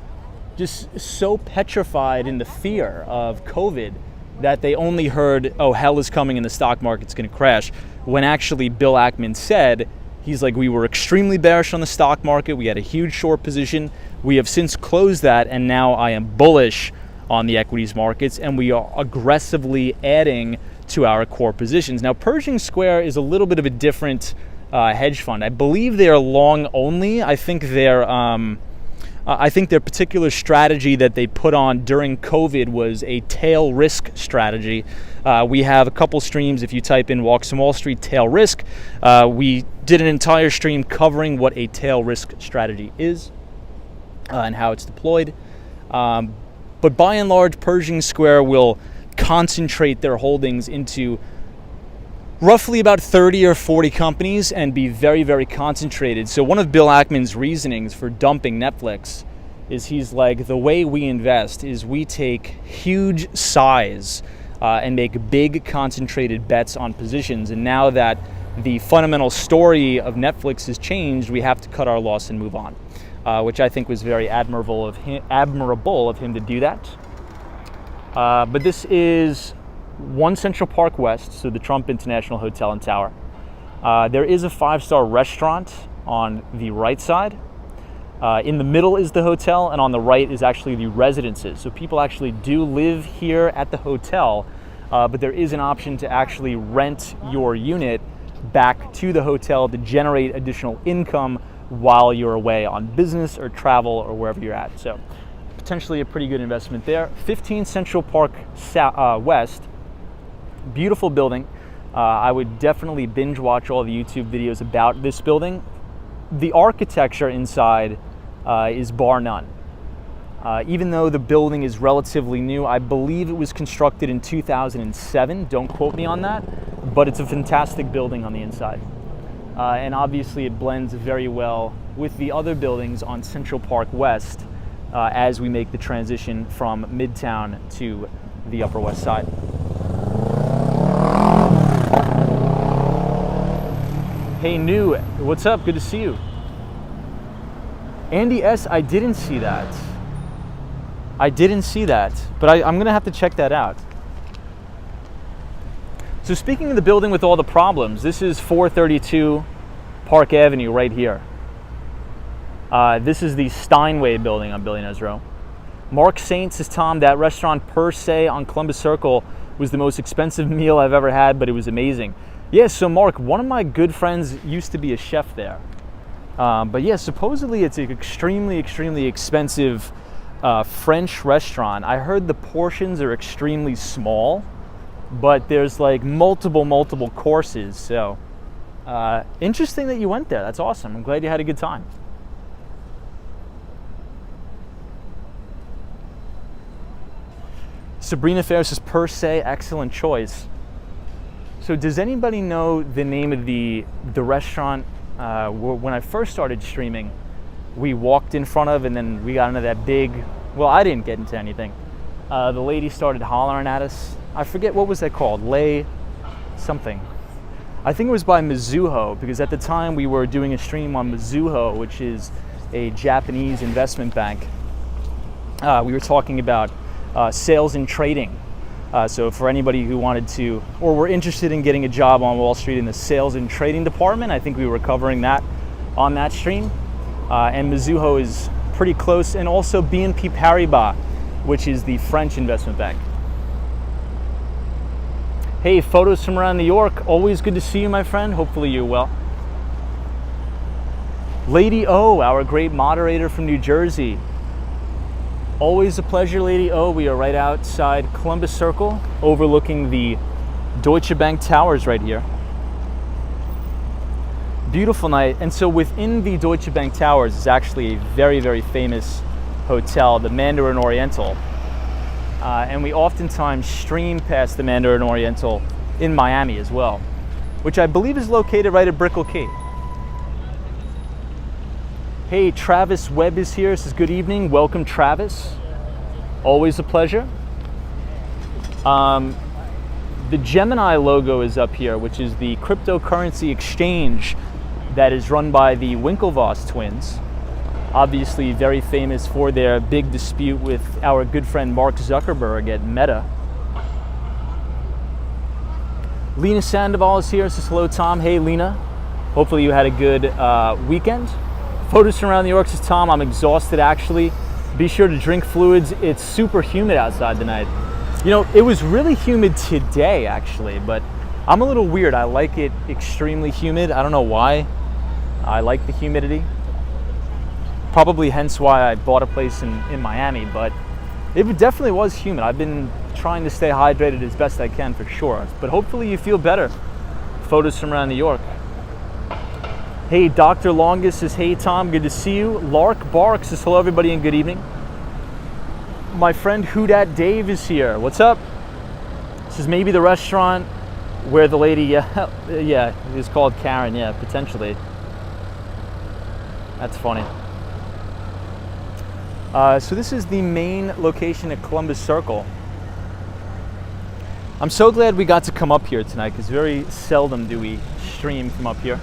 just so petrified in the fear of COVID that they only heard, oh, hell is coming and the stock market's going to crash, when actually Bill Ackman said, he's like, we were extremely bearish on the stock market. We had a huge short position. We have since closed that, and now I am bullish on the equities markets, and we are aggressively adding to our core positions. Now, Pershing Square is a little bit of a different hedge fund. I believe they are long only. I think their particular strategy that they put on during COVID was a tail risk strategy. We have a couple streams. If you type in Walks on Wall Street tail risk, we did an entire stream covering what a tail risk strategy is and how it's deployed. But by and large, Pershing Square will concentrate their holdings into roughly about 30 or 40 companies and be very concentrated. So one of Bill Ackman's reasonings for dumping Netflix is he's like, the way we invest is we take huge size and make big concentrated bets on positions. And now that the fundamental story of Netflix has changed, we have to cut our loss and move on, which I think was very admirable of him to do that. But this is 1 Central Park West, so the Trump International Hotel and Tower. There is a 5-star restaurant on the right side. In the middle is the hotel, and on the right is actually the residences. So people actually do live here at the hotel, but there is an option to actually rent your unit back to the hotel to generate additional income while you're away on business or travel or wherever you're at. So potentially a pretty good investment there. 15 Central Park West, beautiful building. I would definitely binge watch all the YouTube videos about this building. The architecture inside is bar none. Even though the building is relatively new, I believe it was constructed in 2007. Don't quote me on that, but it's a fantastic building on the inside. And obviously it blends very well with the other buildings on Central Park West as we make the transition from Midtown to the Upper West Side. Hey, New, what's up? Good to see you. Andy S., I didn't see that, but I'm going to have to check that out. So speaking of the building with all the problems, this is 432 Park Avenue right here. This is the Steinway building on Billionaires Row. Mark Saint says, Tom, that restaurant per se on Columbus Circle was the most expensive meal I've ever had, but it was amazing. Yeah, so Mark, one of my good friends used to be a chef there. But yeah, supposedly it's an extremely expensive French restaurant. I heard the portions are extremely small, but there's like multiple courses. So interesting that you went there. That's awesome. I'm glad you had a good time. Sabrina Ferris says, per se, excellent choice. So does anybody know the name of the restaurant when I first started streaming, we walked in front of, and then we got into that big, well, I didn't get into anything. The lady started hollering at us. I forget, what was that called? Lei something. I think it was by Mizuho, because at the time we were doing a stream on Mizuho, which is a Japanese investment bank. We were talking about sales and trading. So for anybody who wanted to, or were interested in getting a job on Wall Street in the sales and trading department, I think we were covering that on that stream. And Mizuho is pretty close, and also BNP Paribas, which is the French investment bank. Hey, photos from around New York. Always good to see you, my friend. Hopefully you're well. Lady O, our great moderator from New Jersey. Always a pleasure, Lady O. We are right outside Columbus Circle, overlooking the Deutsche Bank towers right here. Beautiful night. And so within the Deutsche Bank towers is actually a very famous hotel, the Mandarin Oriental. And we oftentimes stream past the Mandarin Oriental in Miami as well, which I believe is located right at Brickell Key. Hey, Travis Webb is here. Says good evening. Welcome, Travis. Always a pleasure. The Gemini logo is up here, which is the cryptocurrency exchange that is run by the Winklevoss twins. Obviously very famous for their big dispute with our good friend Mark Zuckerberg at Meta. Lena Sandoval is here. Says hello, Tom. Hey, Lena. Hopefully you had a good weekend. Photos from around New York says Tom, I'm exhausted actually. Be sure to drink fluids. It's super humid outside tonight. You know, it was really humid today actually, but I'm a little weird. I like it extremely humid. I don't know why. I like the humidity. Probably hence why I bought a place in Miami, but it definitely was humid. I've been trying to stay hydrated as best I can for sure, but hopefully you feel better. Photos from around New York. Hey, Dr. Longus says, hey Tom, good to see you. Lark Bark says, hello everybody and good evening. My friend Who Dat Dave is here. What's up? Says maybe the restaurant where the lady, yeah, is called Karen, yeah, potentially. That's funny. So this is the main location at Columbus Circle. I'm so glad we got to come up here tonight because very seldom do we stream from up here.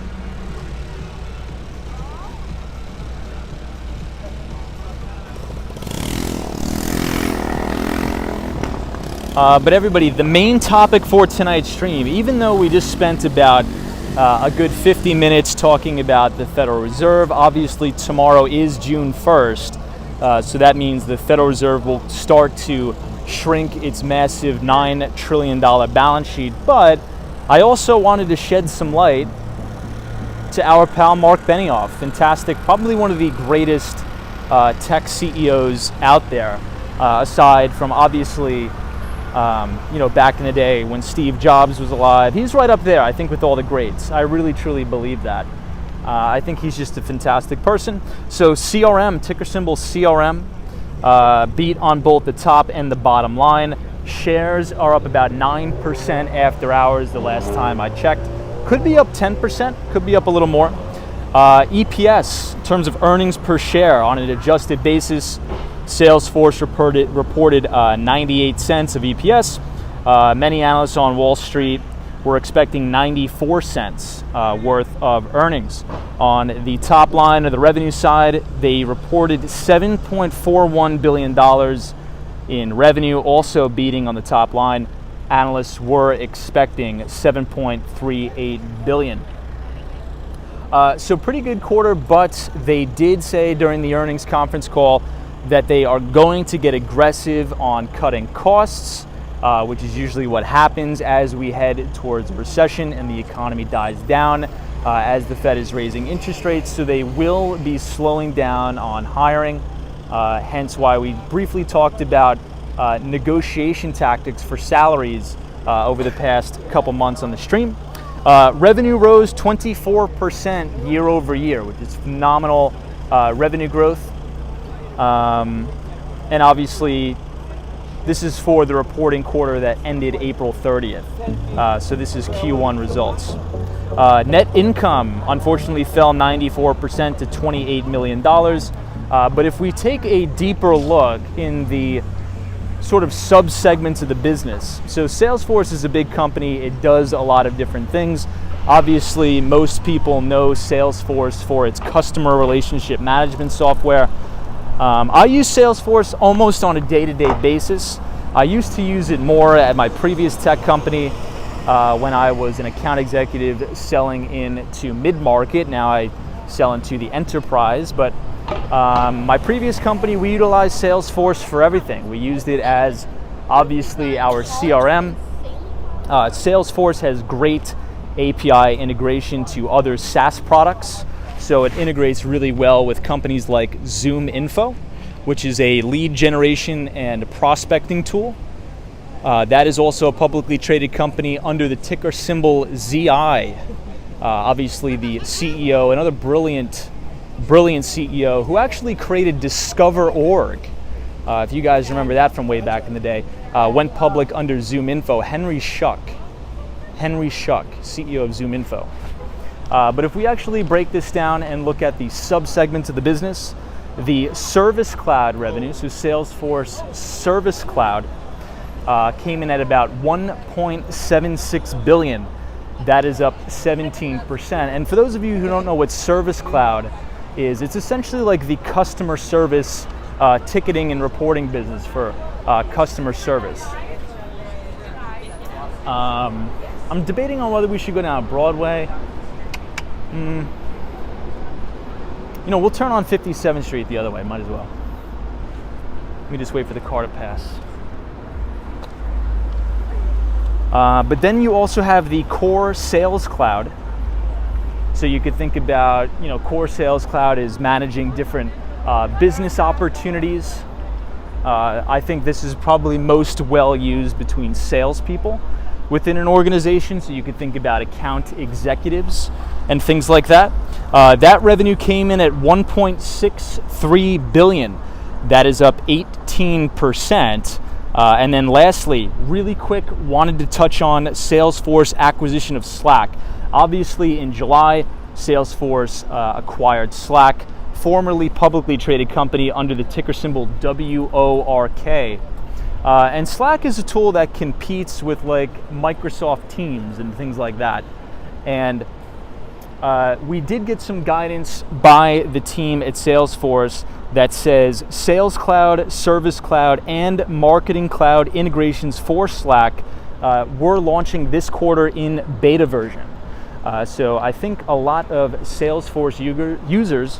But everybody, the main topic for tonight's stream, even though we just spent about a good 50 minutes talking about the Federal Reserve, obviously tomorrow is June 1st. So that means the Federal Reserve will start to shrink its massive $9 trillion balance sheet. But I also wanted to shed some light to our pal Mark Benioff. Fantastic, probably one of the greatest tech CEOs out there, aside from obviously, back in the day when Steve Jobs was alive. He's right up there, I think, with all the greats. I really, truly believe that. I think he's just a fantastic person. So CRM, ticker symbol CRM, beat on both the top and the bottom line. Shares are up about 9% after hours the last time I checked. Could be up 10%, could be up a little more. EPS, in terms of earnings per share on an adjusted basis, Salesforce reported 98 cents of EPS. Many analysts on Wall Street were expecting 94 cents worth of earnings. On the top line of the revenue side, they reported $7.41 billion in revenue, also beating on the top line. Analysts were expecting $7.38 billion. So pretty good quarter, but they did say during the earnings conference call that they are going to get aggressive on cutting costs, which is usually what happens as we head towards a recession and the economy dies down as the Fed is raising interest rates. So they will be slowing down on hiring, hence why we briefly talked about negotiation tactics for salaries over the past couple months on the stream. Revenue rose 24% year over year, which is phenomenal revenue growth. And obviously, this is for the reporting quarter that ended April 30th. So this is Q1 results. Net income, unfortunately, fell 94% to $28 million. But if we take a deeper look in the sort of sub-segments of the business, so Salesforce is a big company. It does a lot of different things. Obviously, most people know Salesforce for its customer relationship management software. I use Salesforce almost on a day-to-day basis. I used to use it more at my previous tech company when I was an account executive selling into mid-market. Now I sell into the enterprise, but my previous company, we utilized Salesforce for everything. We used it as obviously our CRM. Salesforce has great API integration to other SaaS products. So it integrates really well with companies like ZoomInfo, which is a lead generation and prospecting tool. That is also a publicly traded company under the ticker symbol ZI. Obviously the CEO, another brilliant CEO who actually created Discover.org. If you guys remember that from way back in the day, went public under ZoomInfo. Henry Schuck. Henry Schuck, CEO of ZoomInfo. But if we actually break this down and look at the subsegments of the business, the Service Cloud revenue, so Salesforce Service Cloud, came in at about $1.76 billion. That is up 17%. And for those of you who don't know what Service Cloud is, it's essentially like the customer service ticketing and reporting business for customer service. I'm debating on whether we should go down Broadway. We'll turn on 57th Street the other way, might as well. Let me just wait for the car to pass. But then you also have the Core Sales Cloud. So you could think about, Core Sales Cloud is managing different business opportunities. I think this is probably most well used between salespeople within an organization. So you could think about account executives and things like that. That revenue came in at $1.63 billion. That is up 18%. And then lastly, really quick, wanted to touch on Salesforce acquisition of Slack. Obviously in July, Salesforce acquired Slack, formerly publicly traded company under the ticker symbol WORK. And Slack is a tool that competes with like Microsoft Teams and things like that. And we did get some guidance by the team at Salesforce that says Sales Cloud, Service Cloud, and Marketing Cloud integrations for Slack were launching this quarter in beta version. So I think a lot of Salesforce users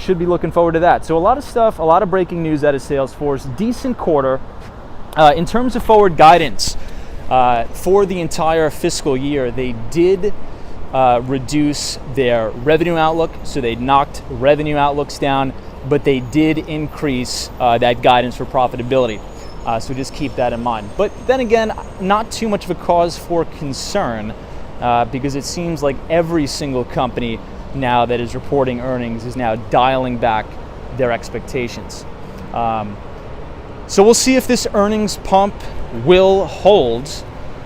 should be looking forward to that. So a lot of stuff, a lot of breaking news out of Salesforce. Decent quarter. In terms of forward guidance, for the entire fiscal year, they did reduce their revenue outlook. So they knocked revenue outlooks down, but they did increase that guidance for profitability. So just keep that in mind. But then again, not too much of a cause for concern because it seems like every single company now that is reporting earnings is now dialing back their expectations. So we'll see if this earnings pump will hold.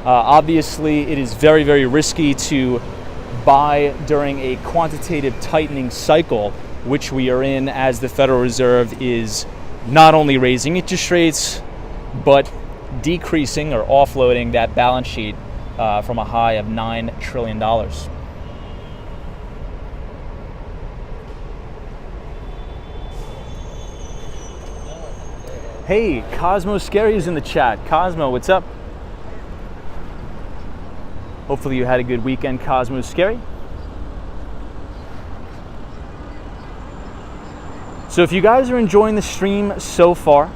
Obviously, it is very, very risky to buy during a quantitative tightening cycle, which we are in as the Federal Reserve is not only raising interest rates, but decreasing or offloading that balance sheet from a high of $9 trillion. Hey, Cosmo Scary is in the chat. Cosmo, what's up? Hopefully you had a good weekend, Cosmo Scary. So if you guys are enjoying the stream so far,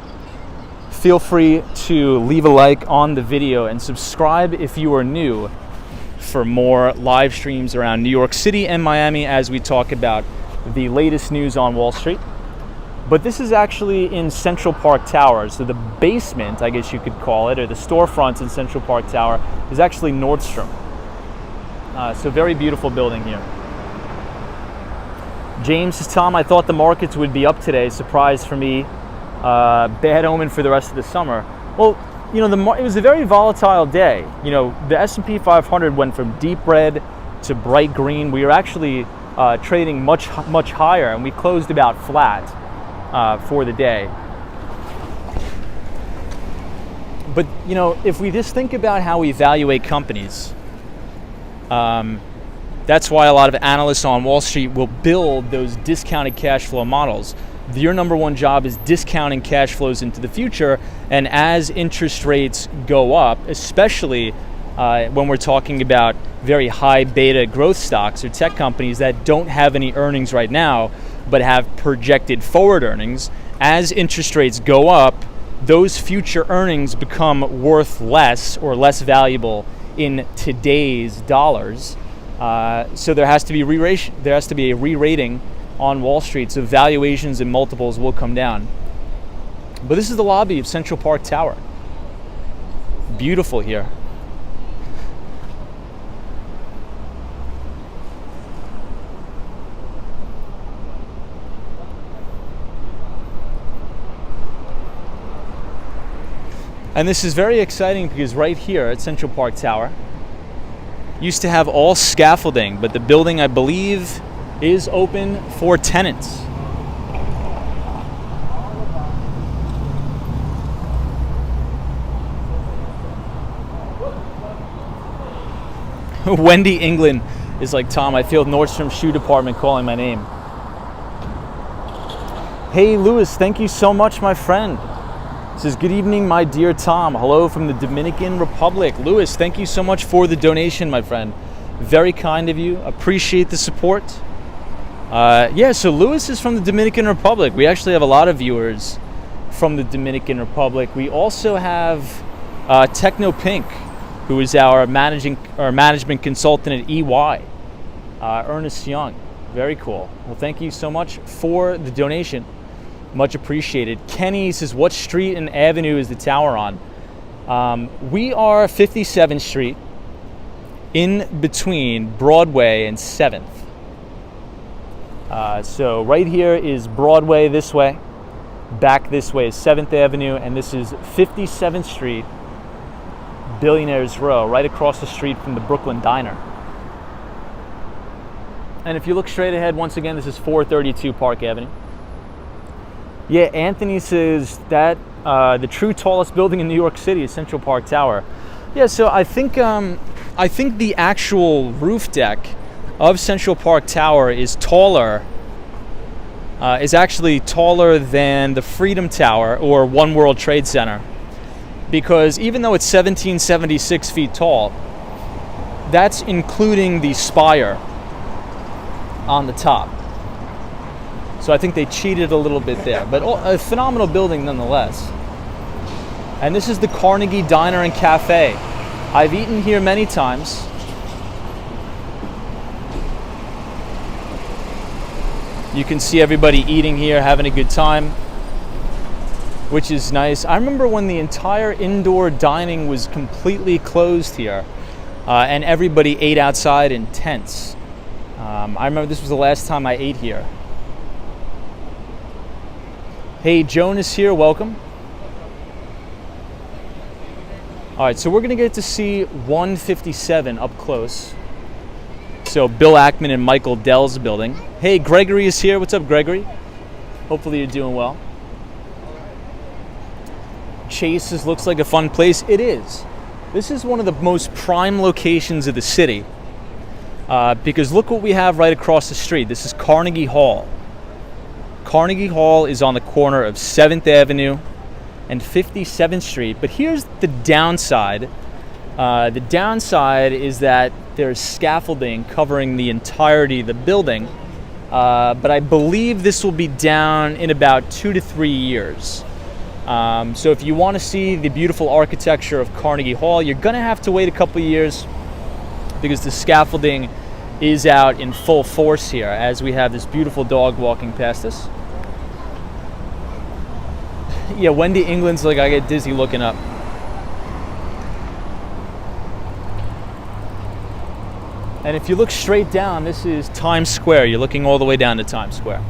feel free to leave a like on the video and subscribe if you are new for more live streams around New York City and Miami as we talk about the latest news on Wall Street. But this is actually in Central Park Tower. So the basement, I guess you could call it, or the storefronts in Central Park Tower is actually Nordstrom. So very beautiful building here. James says, Tom, I thought the markets would be up today. Surprise for me. Bad omen for the rest of the summer. Well, it was a very volatile day. The S&P 500 went from deep red to bright green. We were actually trading much higher, and we closed about flat for the day. But if we just think about how we evaluate companies, that's why a lot of analysts on Wall Street will build those discounted cash flow models. Your number one job is discounting cash flows into the future, and as interest rates go up, especially when we're talking about very high beta growth stocks or tech companies that don't have any earnings right now, but have projected forward earnings, as interest rates go up, those future earnings become worth less or less valuable in today's dollars. So there has to be a re-rating on Wall Street, so valuations and multiples will come down. But this is the lobby of Central Park Tower. Beautiful here. And this is very exciting because right here at Central Park Tower, used to have all scaffolding, but the building, I believe, is open for tenants. Wendy England is like, Tom, I feel Nordstrom shoe department calling my name. Hey, Lewis, thank you so much, my friend. It says, good evening, my dear Tom. Hello from the Dominican Republic. Lewis, thank you so much for the donation, my friend. Very kind of you. Appreciate the support. Yeah, so Lewis is from the Dominican Republic. We actually have a lot of viewers from the Dominican Republic. We also have Techno Pink, who is our management consultant at EY, Ernest Young. Very cool. Well, thank you so much for the donation. Much appreciated. Kenny says, what street and avenue is the tower on? We are 57th Street, in between Broadway and 7th. So right here is Broadway this way. Back this way is 7th Avenue, and this is 57th Street, Billionaires Row, right across the street from the Brooklyn Diner. And if you look straight ahead, once again, this is 432 Park Avenue. Yeah, Anthony says that the true tallest building in New York City is Central Park Tower. Yeah, so I think the actual roof deck of Central Park Tower is taller, is actually taller than the Freedom Tower or One World Trade Center. Because even though it's 1776 feet tall, that's including the spire on the top. So I think they cheated a little bit there, but a phenomenal building nonetheless. And this is the Carnegie Diner and Cafe. I've eaten here many times. You can see everybody eating here, having a good time, which is nice. I remember when the entire indoor dining was completely closed here, and everybody ate outside in tents. I remember this was the last time I ate here. Hey, Joan is here, welcome. All right, so we're gonna get to see 157 up close. So Bill Ackman and Michael Dell's building. Hey, Gregory is here. What's up, Gregory? Hopefully you're doing well. Chase's looks like a fun place. It is. This is one of the most prime locations of the city, because look what we have right across the street. This is Carnegie Hall. Carnegie Hall is on the corner of 7th Avenue and 57th Street. But here's the downside. The downside is that there's scaffolding covering the entirety of the building. But I believe this will be down in about 2 to 3 years. So if you want to see the beautiful architecture of Carnegie Hall, you're going to have to wait a couple of years, because the scaffolding is out in full force here as we have this beautiful dog walking past us. Yeah, Wendy England's like, I get dizzy looking up. And if you look straight down, this is Times Square. You're looking all the way down to Times Square.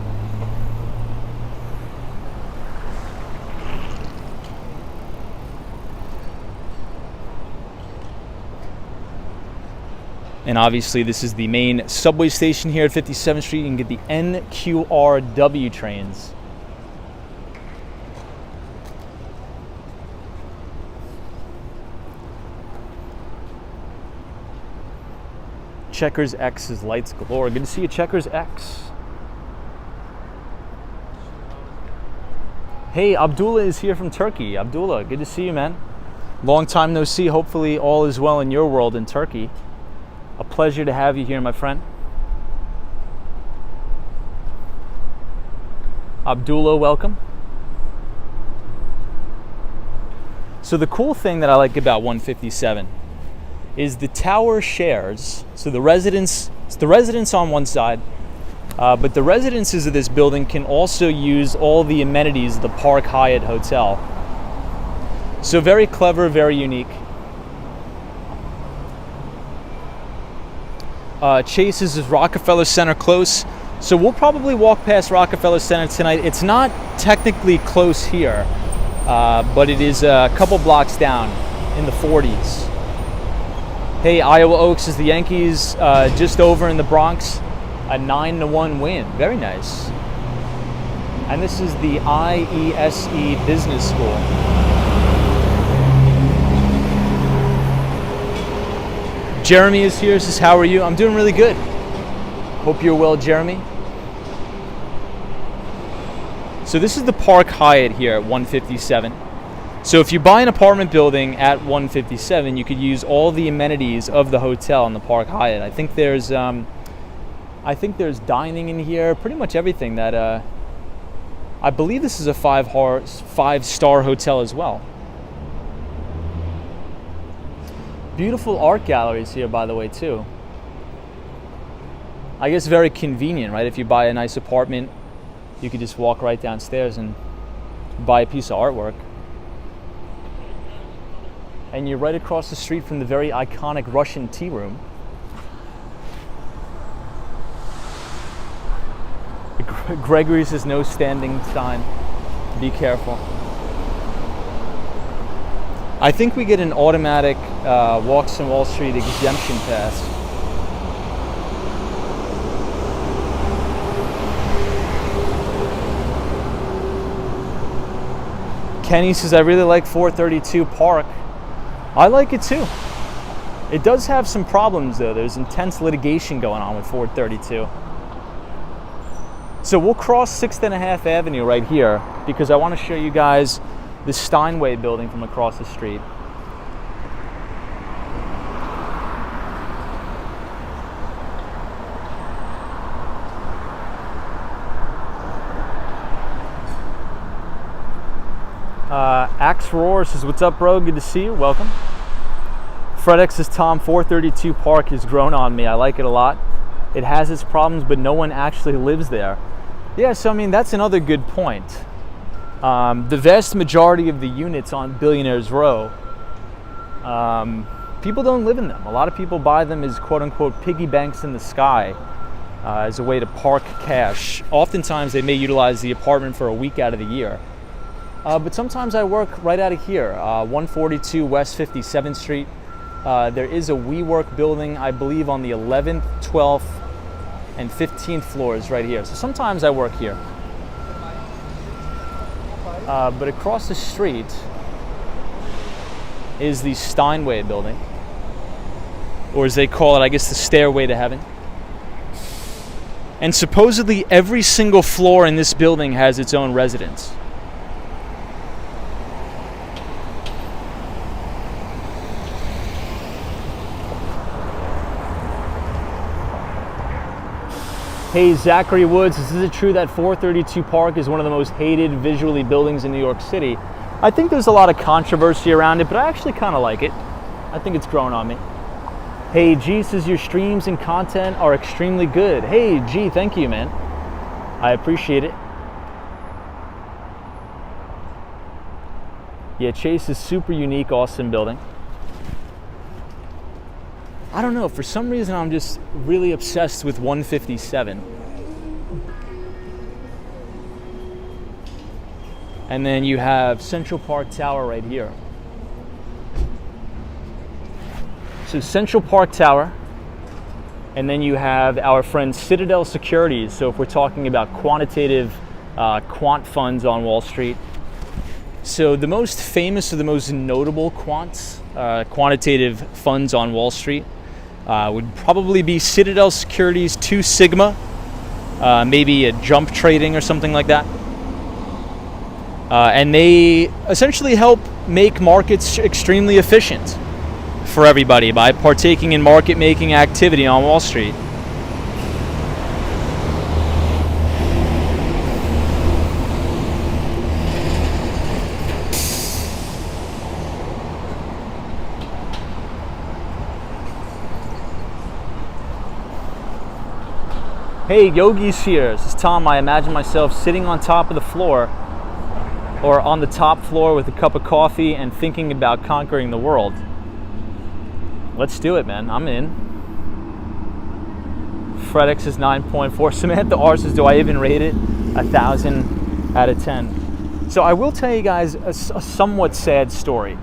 And obviously this is the main subway station here at 57th Street. You can get the NQRW trains. Checkers X is lights galore. Good to see you, Checkers X. Hey, Abdullah is here from Turkey. Abdullah, good to see you, man. Long time no see. Hopefully all is well in your world in Turkey. A pleasure to have you here, my friend. Abdullah, welcome. So the cool thing that I like about 157 is the tower shares. So the residents on one side, but the residences of this building can also use all the amenities of the Park Hyatt Hotel. So very clever, very unique. Chase's is Rockefeller Center close. So we'll probably walk past Rockefeller Center tonight. It's not technically close here, but it is a couple blocks down in the 40s. Hey, Iowa Oaks is the Yankees just over in the Bronx. A 9-1 win. Very nice. And this is the IESE Business School. Jeremy is here. Says, how are you? I'm doing really good. Hope you're well, Jeremy. So this is the Park Hyatt here at 157. So if you buy an apartment building at 157, you could use all the amenities of the hotel in the Park Hyatt. I think there's dining in here, pretty much everything that I believe this is a five-star hotel as well. Beautiful art galleries here, by the way, too. I guess very convenient, right? If you buy a nice apartment, you could just walk right downstairs and buy a piece of artwork. And you're right across the street from the very iconic Russian tea room. Gregory says no standing sign. Be careful. I think we get an automatic Walks on Wall Street exemption pass. Kenny says, I really like 432 Park. I like it too. It does have some problems though. There's intense litigation going on with 432. So we'll cross 6th and a half Avenue right here because I want to show you guys the Steinway building from across the street. Axe Roar says, what's up, bro? Good to see you. Welcome. FredX says, Tom, 432 Park has grown on me. I like it a lot. It has its problems, but no one actually lives there. Yeah, so I mean, that's another good point. The vast majority of the units on Billionaires Row, people don't live in them. A lot of people buy them as quote-unquote piggy banks in the sky, as a way to park cash. Oftentimes, they may utilize the apartment for a week out of the year. But sometimes I work right out of here, 142 West 57th Street. There is a WeWork building, I believe, on the 11th, 12th, and 15th floors right here. So sometimes I work here. But across the street is the Steinway building, or as they call it, I guess, the Stairway to Heaven. And supposedly every single floor in this building has its own residence. Hey, Zachary Woods, is it true that 432 Park is one of the most hated visually buildings in New York City? I think there's a lot of controversy around it, but I actually kind of like it. I think it's grown on me. Hey, G says your streams and content are extremely good. Hey, G, thank you, man. I appreciate it. Yeah, Chase is super unique, awesome building. I don't know, for some reason I'm just really obsessed with 157. And then you have Central Park Tower right here. So Central Park Tower, and then you have our friend Citadel Securities. So if we're talking about quantitative quant funds on Wall Street. So the most famous or the most notable quantitative funds on Wall Street would probably be Citadel Securities 2 Sigma, maybe a jump trading or something like that. And they essentially help make markets extremely efficient for everybody by partaking in market making activity on Wall Street. Hey, Yogi's here. This is Tom. I imagine myself sitting on top of the floor or on the top floor with a cup of coffee and thinking about conquering the world. Let's do it, man. I'm in. FredX is 9.4. Samantha R says, do I even rate it? 1,000 out of 10. So I will tell you guys a somewhat sad story.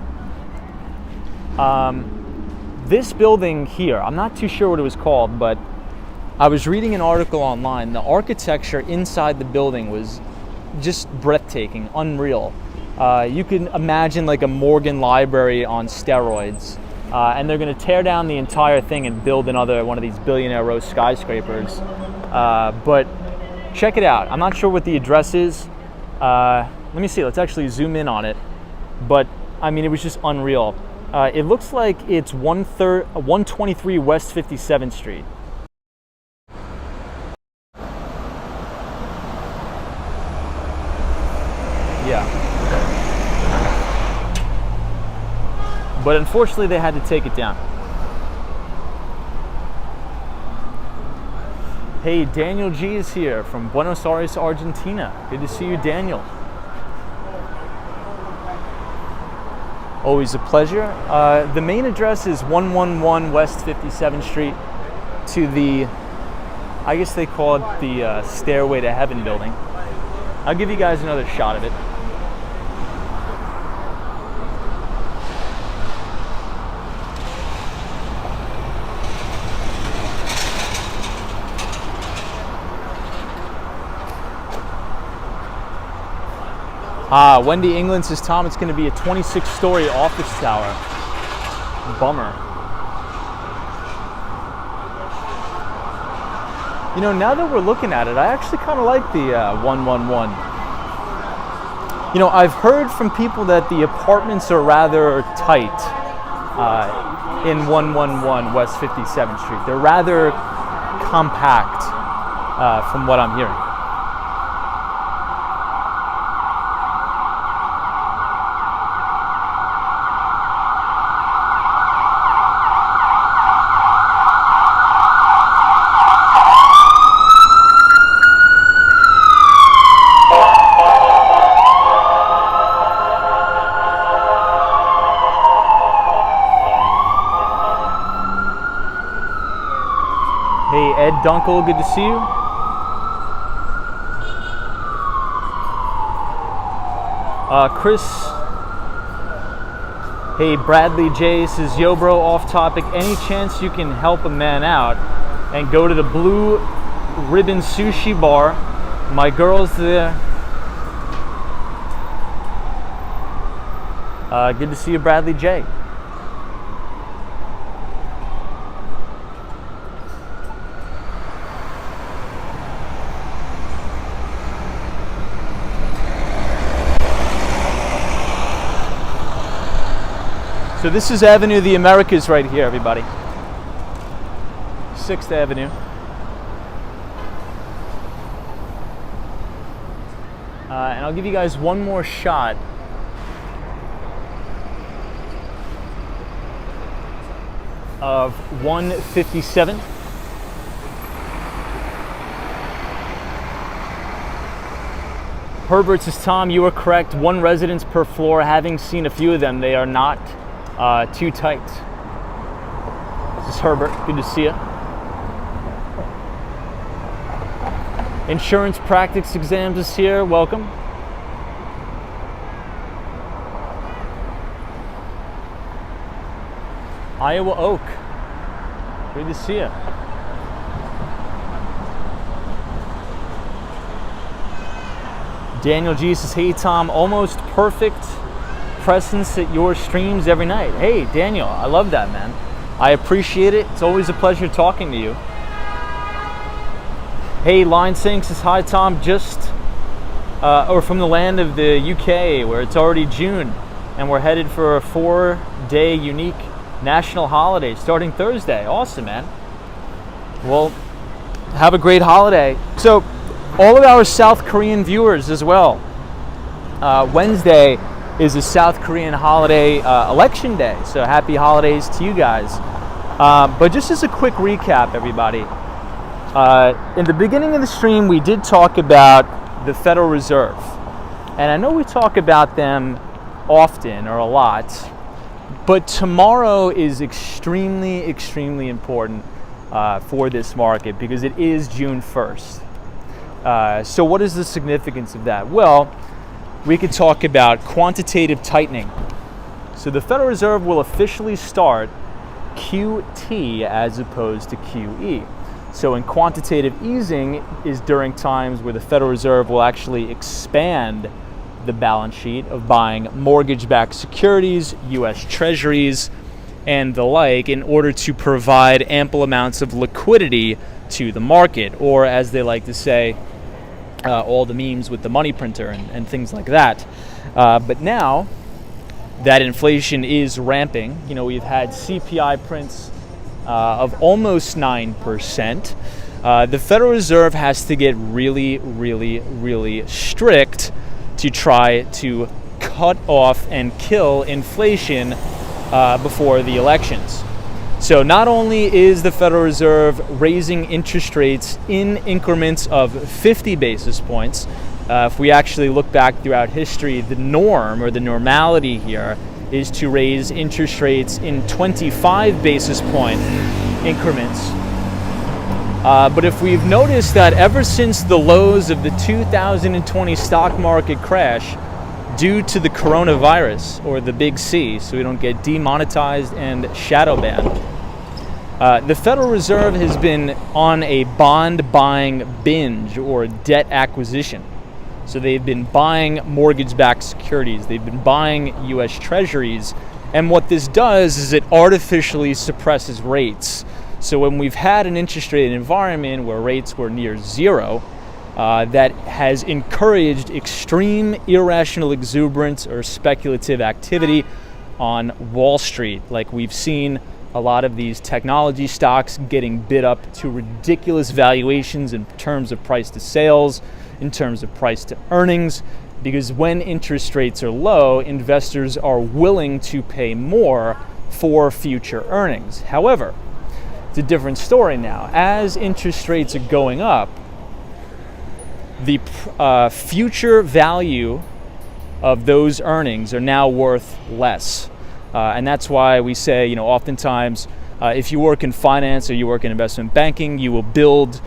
this building here, I'm not too sure what it was called, but I was reading an article online. The architecture inside the building was just breathtaking, unreal. You can imagine like a Morgan library on steroids. And they're going to tear down the entire thing and build another one of these billionaire row skyscrapers. But check it out. I'm not sure what the address is. Let me see. Let's actually zoom in on it. But I mean, it was just unreal. It looks like it's 123 West 57th Street. Yeah. But unfortunately, they had to take it down. Hey, Daniel G is here from Buenos Aires, Argentina. Good to see you, Daniel. Always a pleasure. The main address is 111 West 57th Street to the, I guess they call it the Stairway to Heaven building. I'll give you guys another shot of it. Wendy England says, Tom, it's going to be a 26-story office tower. Bummer. You know, now that we're looking at it, I actually kind of like the 111. You know, I've heard from people that the apartments are rather tight in 111 West 57th Street. They're rather compact from what I'm hearing. Ed Dunkel, good to see you. Chris, hey, Bradley J says, yo bro, off topic, any chance you can help a man out and go to the Blue Ribbon Sushi Bar? My girl's there. Good to see you, Bradley J. So this is Avenue of the Americas right here, everybody. 6th Avenue. And I'll give you guys one more shot of 157. Herbert says, Tom, you are correct. One residence per floor. Having seen a few of them, they are not too tight. This is Herbert. Good to see you. Insurance Practice Exams is here. Welcome. Iowa Oak. Good to see you. Daniel G says, hey Tom, almost perfect presence at your streams every night. Hey Daniel, I love that, man. I appreciate it. It's always a pleasure talking to you. Hey, Line Sink says, hi Tom, or from the land of the UK where it's already June and we're headed for a 4-day unique national holiday starting Thursday. Awesome, man. Well, have a great holiday. So all of our South Korean viewers as well, Wednesday is a South Korean holiday election day, so happy holidays to you guys. But just as a quick recap, everybody, in the beginning of the stream we did talk about the Federal Reserve, and I know we talk about them often or a lot, but tomorrow is extremely, extremely important for this market because it is June 1st. So what is the significance of that? Well, we could talk about quantitative tightening. So the Federal Reserve will officially start QT as opposed to QE. So in quantitative easing is during times where the Federal Reserve will actually expand the balance sheet of buying mortgage-backed securities, U.S. Treasuries, and the like in order to provide ample amounts of liquidity to the market, or as they like to say, all the memes with the money printer and things like that. But now that inflation is ramping, we've had CPI prints of almost 9%. The Federal Reserve has to get really, really, really strict to try to cut off and kill inflation before the elections. So not only is the Federal Reserve raising interest rates in increments of 50 basis points, if we actually look back throughout history, the norm or the normality here is to raise interest rates in 25 basis point increments. But if we've noticed that ever since the lows of the 2020 stock market crash due to the coronavirus, or the big C, so we don't get demonetized and shadow banned, the Federal Reserve has been on a bond buying binge or debt acquisition. So they've been buying mortgage-backed securities, they've been buying U.S. Treasuries, and what this does is it artificially suppresses rates. So when we've had an interest rate environment where rates were near zero, that has encouraged extreme irrational exuberance or speculative activity on Wall Street. Like we've seen a lot of these technology stocks getting bid up to ridiculous valuations in terms of price to sales, in terms of price to earnings, because when interest rates are low, investors are willing to pay more for future earnings. However, it's a different story now. As interest rates are going up, the future value of those earnings are now worth less. And that's why we say, oftentimes, if you work in finance or you work in investment banking, you will build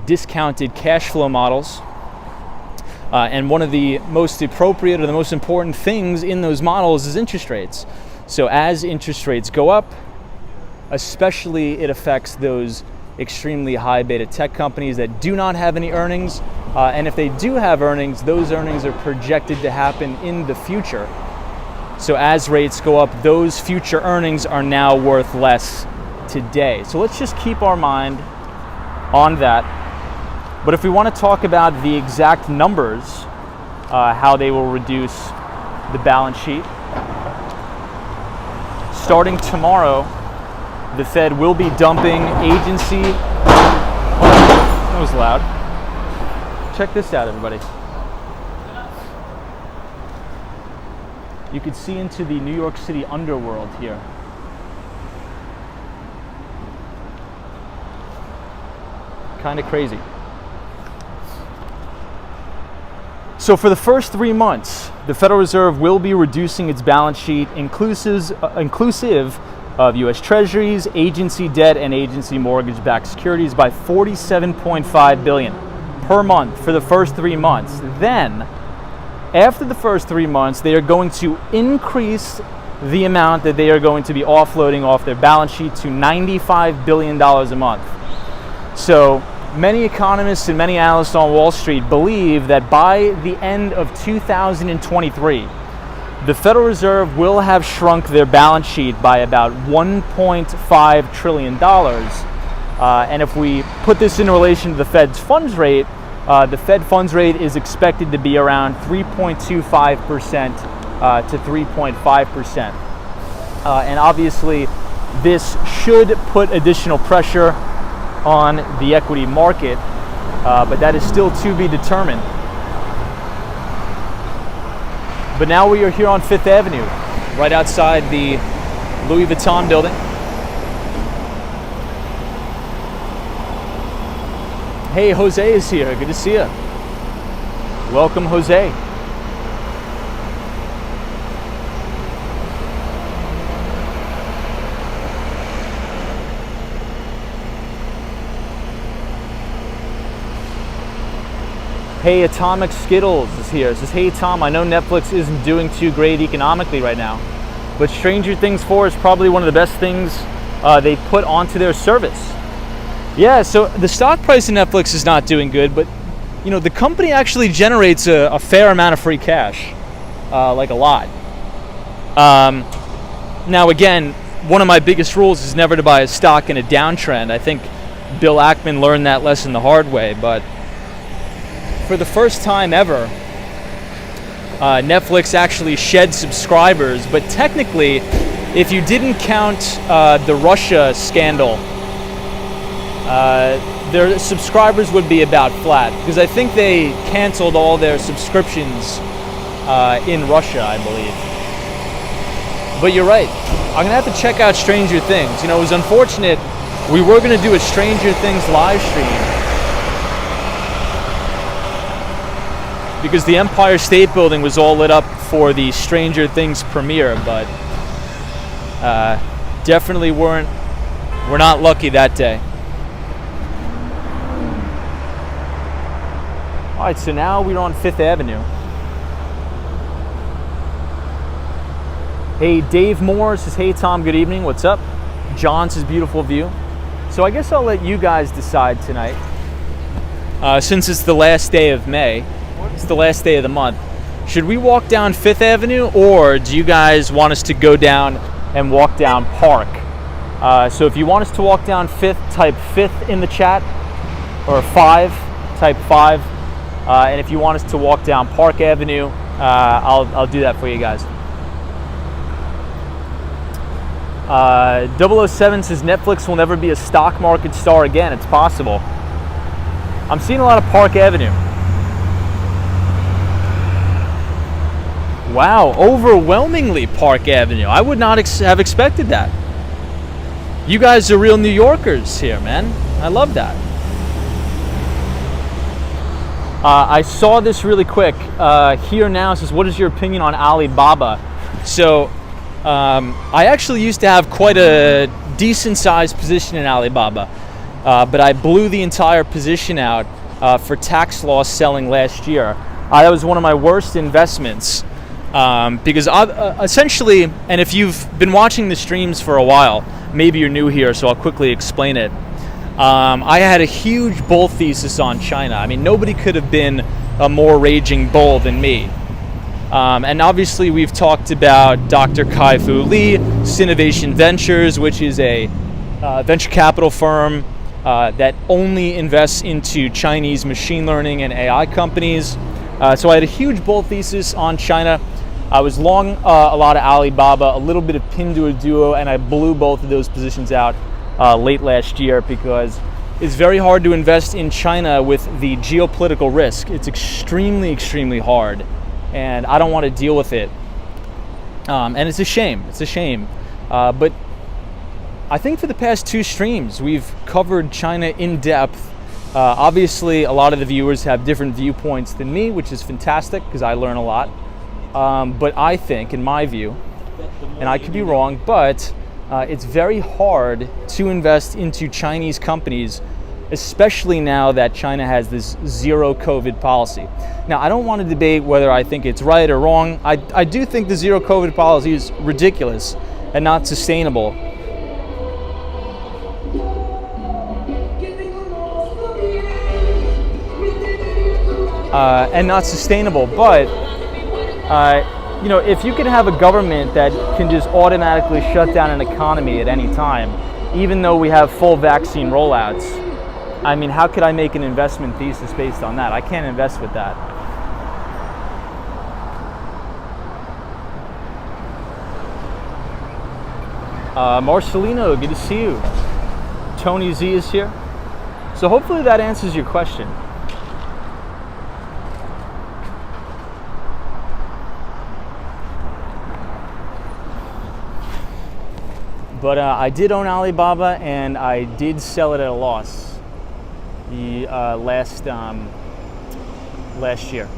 discounted cash flow models. And one of the most appropriate or the most important things in those models is interest rates. So as interest rates go up, especially it affects those extremely high beta tech companies that do not have any earnings. And if they do have earnings, those earnings are projected to happen in the future. So as rates go up, those future earnings are now worth less today. So let's just keep our mind on that. But if we want to talk about the exact numbers, how they will reduce the balance sheet, starting tomorrow, the Fed will be dumping agency. That was loud. Check this out, everybody. You could see into the New York City underworld here. Kind of crazy. So for the first 3 months, the Federal Reserve will be reducing its balance sheet inclusive of U.S. Treasuries, agency debt, and agency mortgage-backed securities by $47.5 billion per month for the first 3 months. Then, after the first 3 months, they are going to increase the amount that they are going to be offloading off their balance sheet to $95 billion a month. So many economists and many analysts on Wall Street believe that by the end of 2023, the Federal Reserve will have shrunk their balance sheet by about $1.5 trillion. And if we put this in relation to the Fed's funds rate, the Fed funds rate is expected to be around 3.25% to 3.5%. And obviously, this should put additional pressure on the equity market, but that is still to be determined. But now we are here on Fifth Avenue, right outside the Louis Vuitton building. Hey, Jose is here. Good to see you. Welcome, Jose. Hey, Atomic Skittles is here. It says, hey, Tom, I know Netflix isn't doing too great economically right now, but Stranger Things 4 is probably one of the best things they put onto their service. Yeah, so the stock price of Netflix is not doing good, but the company actually generates a fair amount of free cash, like a lot. Now again, one of my biggest rules is never to buy a stock in a downtrend. I think Bill Ackman learned that lesson the hard way, but for the first time ever, Netflix actually shed subscribers, but technically, if you didn't count the Russia scandal, their subscribers would be about flat, because I think they canceled all their subscriptions in Russia, I believe. But you're right. I'm going to have to check out Stranger Things. It was unfortunate. We were going to do a Stranger Things live stream because the Empire State Building was all lit up for the Stranger Things premiere, but definitely we're not lucky that day. All right, so now we're on 5th Avenue. Hey, Dave Moore says, hey Tom, good evening, what's up? John says, beautiful view. So I guess I'll let you guys decide tonight. Since it's the last day of May, it's the last day of the month, should we walk down 5th Avenue, or do you guys want us to go down and walk down Park? So if you want us to walk down 5th, type 5th in the chat, or 5, type 5. And if you want us to walk down Park Avenue, I'll do that for you guys. 007 says Netflix will never be a stock market star again. It's possible. I'm seeing a lot of Park Avenue. Wow, overwhelmingly Park Avenue. I would not have expected that. You guys are real New Yorkers here, man. I love that. I saw this really quick. Here now says, what is your opinion on Alibaba? So, I actually used to have quite a decent sized position in Alibaba, but I blew the entire position out for tax loss selling last year. That was one of my worst investments because essentially, and if you've been watching the streams for a while, maybe you're new here, so I'll quickly explain it. I had a huge bull thesis on China. I mean, nobody could have been a more raging bull than me. And obviously we've talked about Dr. Kai-Fu Lee, Sinovation Ventures, which is a venture capital firm that only invests into Chinese machine learning and AI companies. So I had a huge bull thesis on China. I was long a lot of Alibaba, a little bit of Pinduoduo, and I blew both of those positions out late last year because it's very hard to invest in China with the geopolitical risk. It's extremely, extremely hard. And I don't want to deal with it. And it's a shame. It's a shame. But I think for the past 2 streams, we've covered China in depth. Obviously, a lot of the viewers have different viewpoints than me, which is fantastic because I learn a lot. But I think, in my view, and I could be wrong, but it's very hard to invest into Chinese companies, especially now that China has this zero COVID policy. Now, I don't want to debate whether I think it's right or wrong. I do think the zero COVID policy is ridiculous and not sustainable. But if you can have a government that can just automatically shut down an economy at any time, even though we have full vaccine rollouts, I mean, how could I make an investment thesis based on that? I can't invest with that. Marcelino, good to see you. Tony Z is here. So hopefully that answers your question. But I did own Alibaba, and I did sell it at a loss the last year.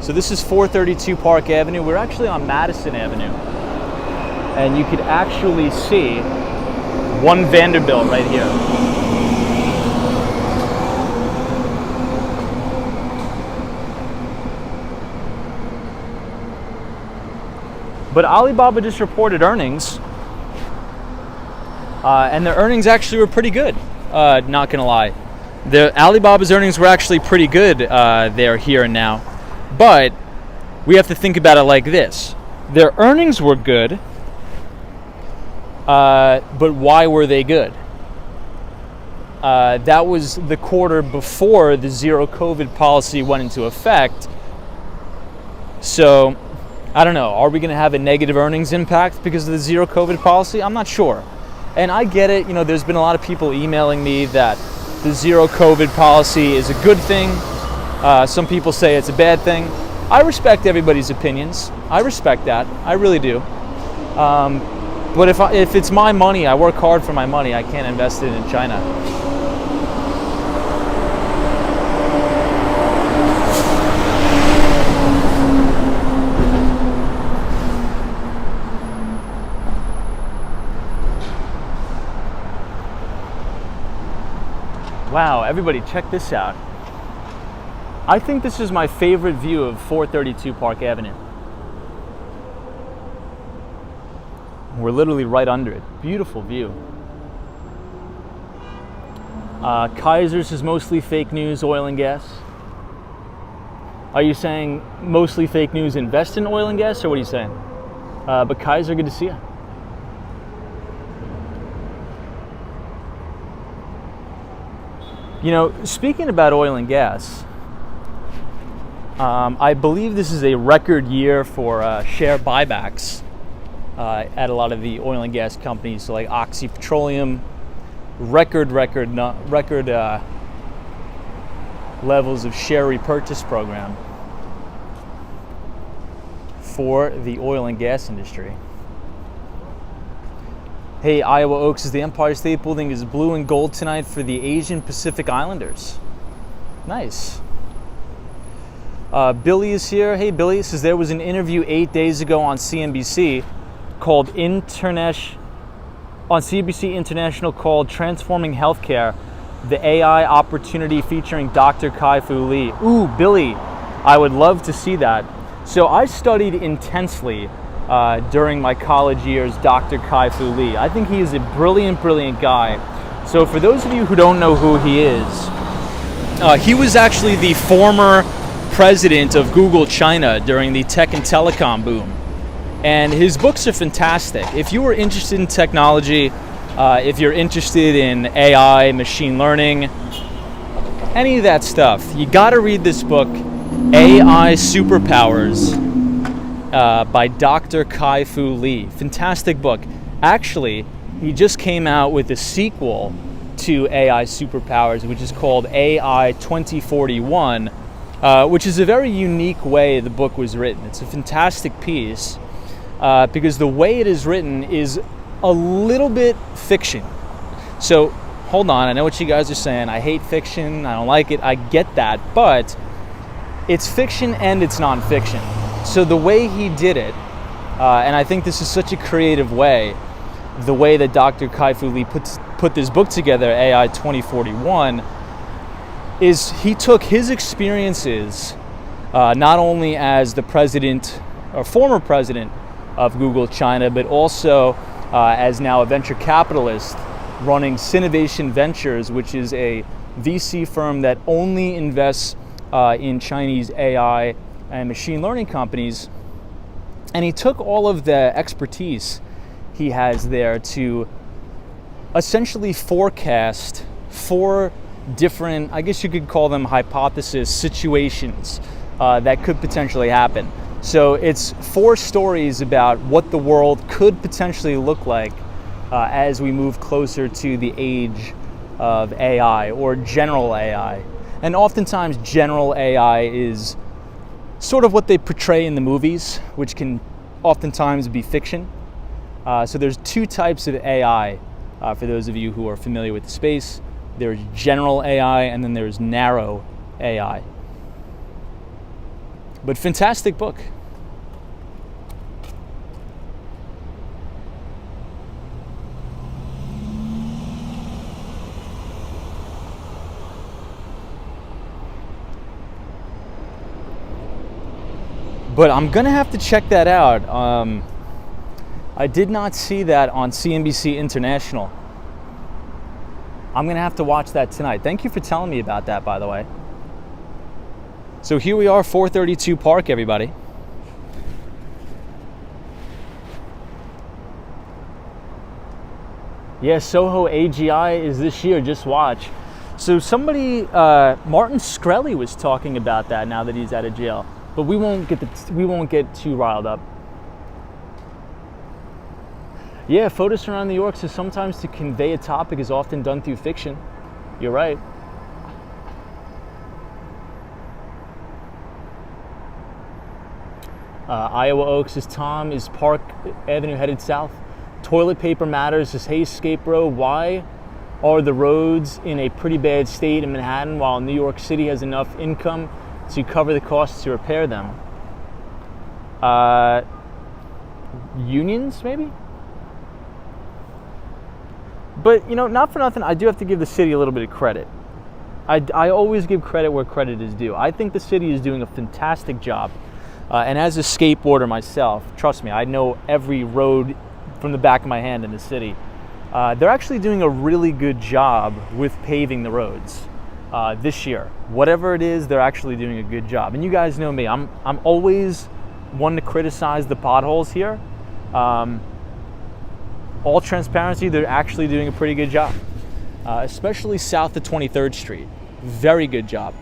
So this is 432 Park Avenue. We're actually on Madison Avenue, and you could actually see One Vanderbilt right here. But Alibaba just reported earnings, and their earnings actually were pretty good. Not gonna lie, Alibaba's earnings were actually pretty good there, here and now. But we have to think about it like this: their earnings were good, but why were they good? That was the quarter before the zero COVID policy went into effect. So, I don't know. Are we going to have a negative earnings impact because of the zero COVID policy? I'm not sure. And I get it. There's been a lot of people emailing me that the zero COVID policy is a good thing. Some people say it's a bad thing. I respect everybody's opinions. I respect that. I really do. But if it's my money, I work hard for my money. I can't invest it in China. Wow, everybody, check this out. I think this is my favorite view of 432 Park Avenue. We're literally right under it. Beautiful view. Kaiser's is mostly fake news, oil and gas. Are you saying mostly fake news, invest in oil and gas, or what are you saying? But Kaiser, good to see you. Speaking about oil and gas, I believe this is a record year for share buybacks at a lot of the oil and gas companies, so like Oxy Petroleum, record levels of share repurchase program for the oil and gas industry. Hey, Iowa Oaks, says the Empire State Building is blue and gold tonight for the Asian Pacific Islanders. Nice. Billy is here. Hey, Billy, says there was an interview 8 days ago on CNBC called CNBC International called Transforming Healthcare, the AI Opportunity, featuring Dr. Kai-Fu Lee. Ooh, Billy, I would love to see that. So I studied intensely during my college years Dr. Kai-Fu Lee. I think he is a brilliant guy. So for those of you who don't know who he is, he was actually the former president of Google China during the tech and telecom boom. And his books are fantastic. If you are interested in technology, if you're interested in AI, machine learning, any of that stuff, you gotta read this book, AI Superpowers, by Dr. Kai-Fu Lee. Fantastic book. Actually, he just came out with a sequel to AI Superpowers, which is called AI 2041, which is a very unique way the book was written. It's a fantastic piece because the way it is written is a little bit fiction. So, hold on, I know what you guys are saying. I hate fiction, I don't like it, I get that, but it's fiction and it's nonfiction. So the way he did it, and I think this is such a creative way, the way that Dr. Kai-Fu Lee put this book together, AI 2041, is he took his experiences not only as the president or former president of Google China, but also as now a venture capitalist running Sinovation Ventures, which is a VC firm that only invests in Chinese AI and machine learning companies. And he took all of the expertise he has there to essentially forecast 4 different, I guess you could call them hypothesis situations that could potentially happen. So it's 4 stories about what the world could potentially look like as we move closer to the age of AI or general AI. And oftentimes general AI is sort of what they portray in the movies, which can oftentimes be fiction. So there's 2 types of AI for those of you who are familiar with the space. There's general AI and then there's narrow AI. But fantastic book. But I'm gonna have to check that out. I did not see that on CNBC International. I'm going to have to watch that tonight. Thank you for telling me about that, by the way. So here we are, 432 Park, everybody. Yeah, Soho AGI is this year, just watch. So somebody, Martin Shkreli was talking about that now that he's out of jail. But we won't get too riled up. Yeah, Photos Around New York says sometimes to convey a topic is often done through fiction. You're right. Iowa Oaks says Tom is Park Avenue headed south. Toilet paper matters says, hey, Scape Bro, why are the roads in a pretty bad state in Manhattan while New York City has enough income to cover the costs to repair them? Unions, maybe? But, you know, not for nothing, I do have to give the city a little bit of credit. I always give credit where credit is due. I think the city is doing a fantastic job. And as a skateboarder myself, trust me, I know every road from the back of my hand in the city. They're actually doing a really good job with paving the roads this year. Whatever it is, they're actually doing a good job. And you guys know me, I'm always one to criticize the potholes here. All transparency, they're actually doing a pretty good job, especially south of 23rd Street. Very good job.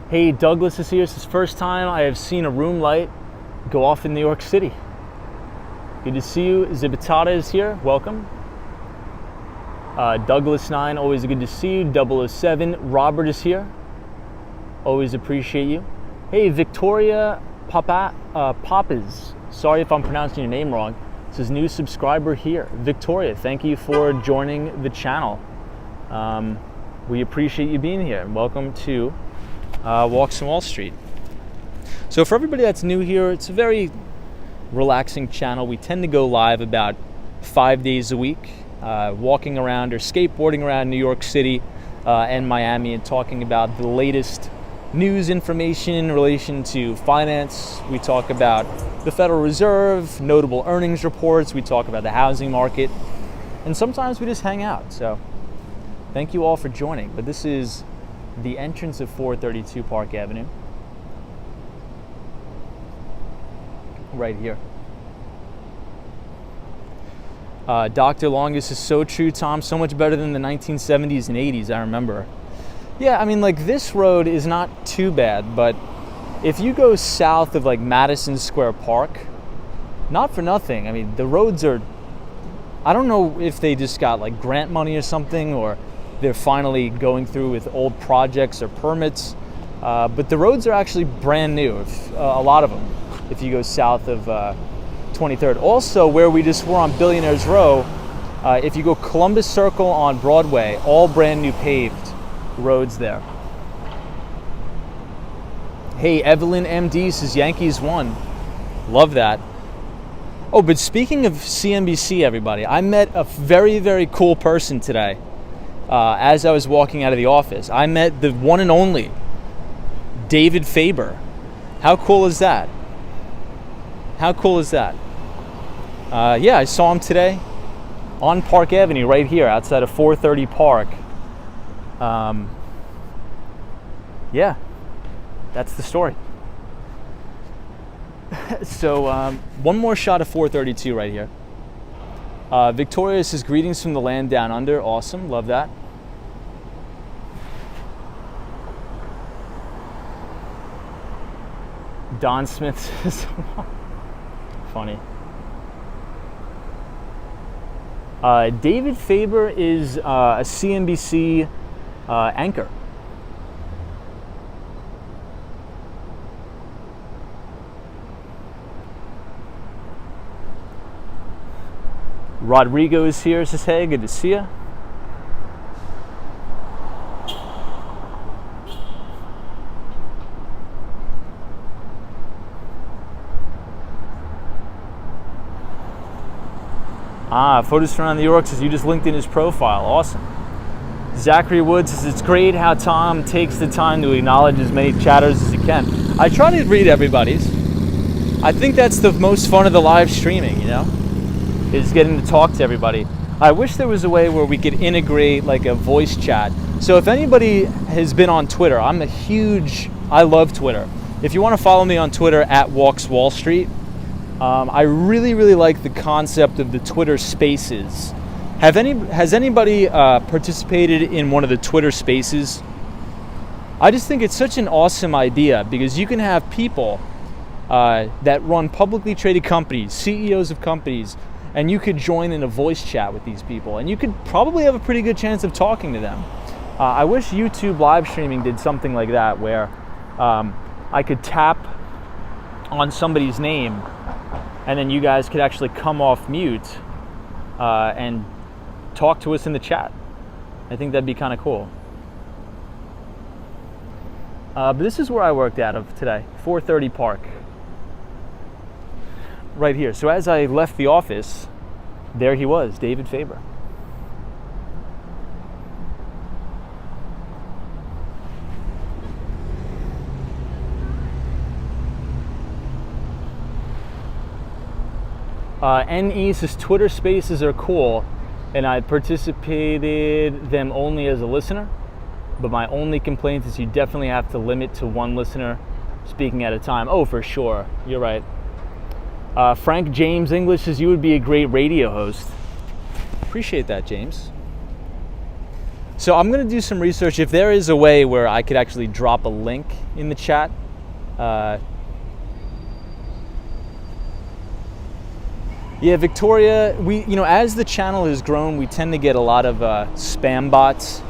Hey, Douglas is here. It's his first time I have seen a room light go off in New York City. Good to see you. Zibatata is here. Welcome. Douglas9, always good to see you. 007, Robert is here. Always appreciate you. Hey, Victoria Papas. Sorry if I'm pronouncing your name wrong. Says new subscriber here. Victoria, thank you for joining the channel. We appreciate you being here. And welcome to Walks on Wall Street. So for everybody that's new here, it's a very relaxing channel. We tend to go live about 5 days a week, walking around or skateboarding around New York City and Miami and talking about the latest news information in relation to finance. We talk about the Federal Reserve, notable earnings reports. We talk about the housing market, and sometimes we just hang out. So thank you all for joining. But this is the entrance of 432 Park Avenue. Right here. Dr. Longus is so true, Tom. So much better than the 1970s and 80s, I remember. Yeah, I mean, like, this road is not too bad, but if you go south of, like, Madison Square Park, not for nothing, I mean, the roads are, I don't know if they just got, like, grant money or something, or they're finally going through with old projects or permits, but the roads are actually brand new, a lot of them, if you go south of 23rd. Also, where we just were on Billionaires Row, if you go Columbus Circle on Broadway, all brand new paved roads there. Hey, Evelyn MD says Yankees won. Love that. Oh, but speaking of CNBC, everybody, I met a very, very cool person today as I was walking out of the office. I met the one and only David Faber. How cool is that? How cool is that? Yeah, I saw him today on Park Avenue right here outside of 430 Park. Yeah, that's the story. So one more shot of 432 right here. Victoria says greetings from the land down under. Awesome, love that. Don Smith says funny. David Faber is a CNBC anchor. Rodrigo is here, says hey, good to see you. Photos from around New York says you just linked in his profile. Awesome. Zachary Woods says, it's great how Tom takes the time to acknowledge as many chatters as he can. I try to read everybody's. I think that's the most fun of the live streaming, is getting to talk to everybody. I wish there was a way where we could integrate like a voice chat. So if anybody has been on Twitter, I love Twitter. If you want to follow me on Twitter at Walks Wall Street, I really, really like the concept of the Twitter Spaces. Has anybody participated in one of the Twitter Spaces? I just think it's such an awesome idea because you can have people that run publicly traded companies, CEOs of companies, and you could join in a voice chat with these people, and you could probably have a pretty good chance of talking to them. I wish YouTube live streaming did something like that, where I could tap on somebody's name, and then you guys could actually come off mute and talk to us in the chat. I think that'd be kind of cool. But this is where I worked out of today, 430 Park. Right here. So as I left the office, there he was, David Faber. NE says Twitter Spaces are cool, and I participated them only as a listener, but my only complaint is you definitely have to limit to one listener speaking at a time. Oh, for sure. You're right. Frank James English says you would be a great radio host. Appreciate that, James. So I'm going to do some research. If there is a way where I could actually drop a link in the chat, yeah, Victoria, as the channel has grown, we tend to get a lot of spam bots.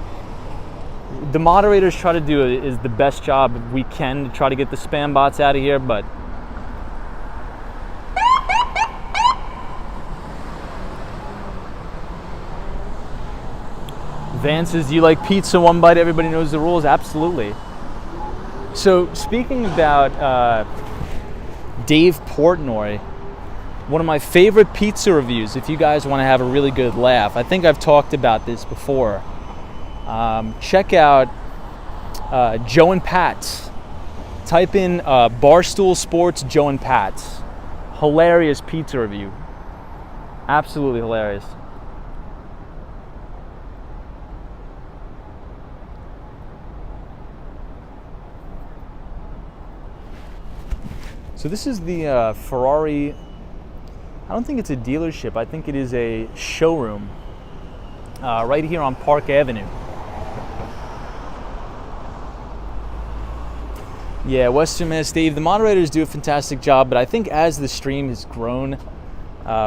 The moderators try to do is the best job we can to try to get the spam bots out of here, but Vance says, do you like pizza one bite? Everybody knows the rules. Absolutely. So speaking about Dave Portnoy, one of my favorite pizza reviews, if you guys want to have a really good laugh, I think I've talked about this before. Check out Joe and Pat's. Type in Barstool Sports Joe and Pat's. Hilarious pizza review. Absolutely hilarious. So this is the Ferrari. I don't think it's a dealership. I think it is a showroom right here on Park Avenue. Yeah, Western Mass Dave, the moderators do a fantastic job, but I think as the stream has grown,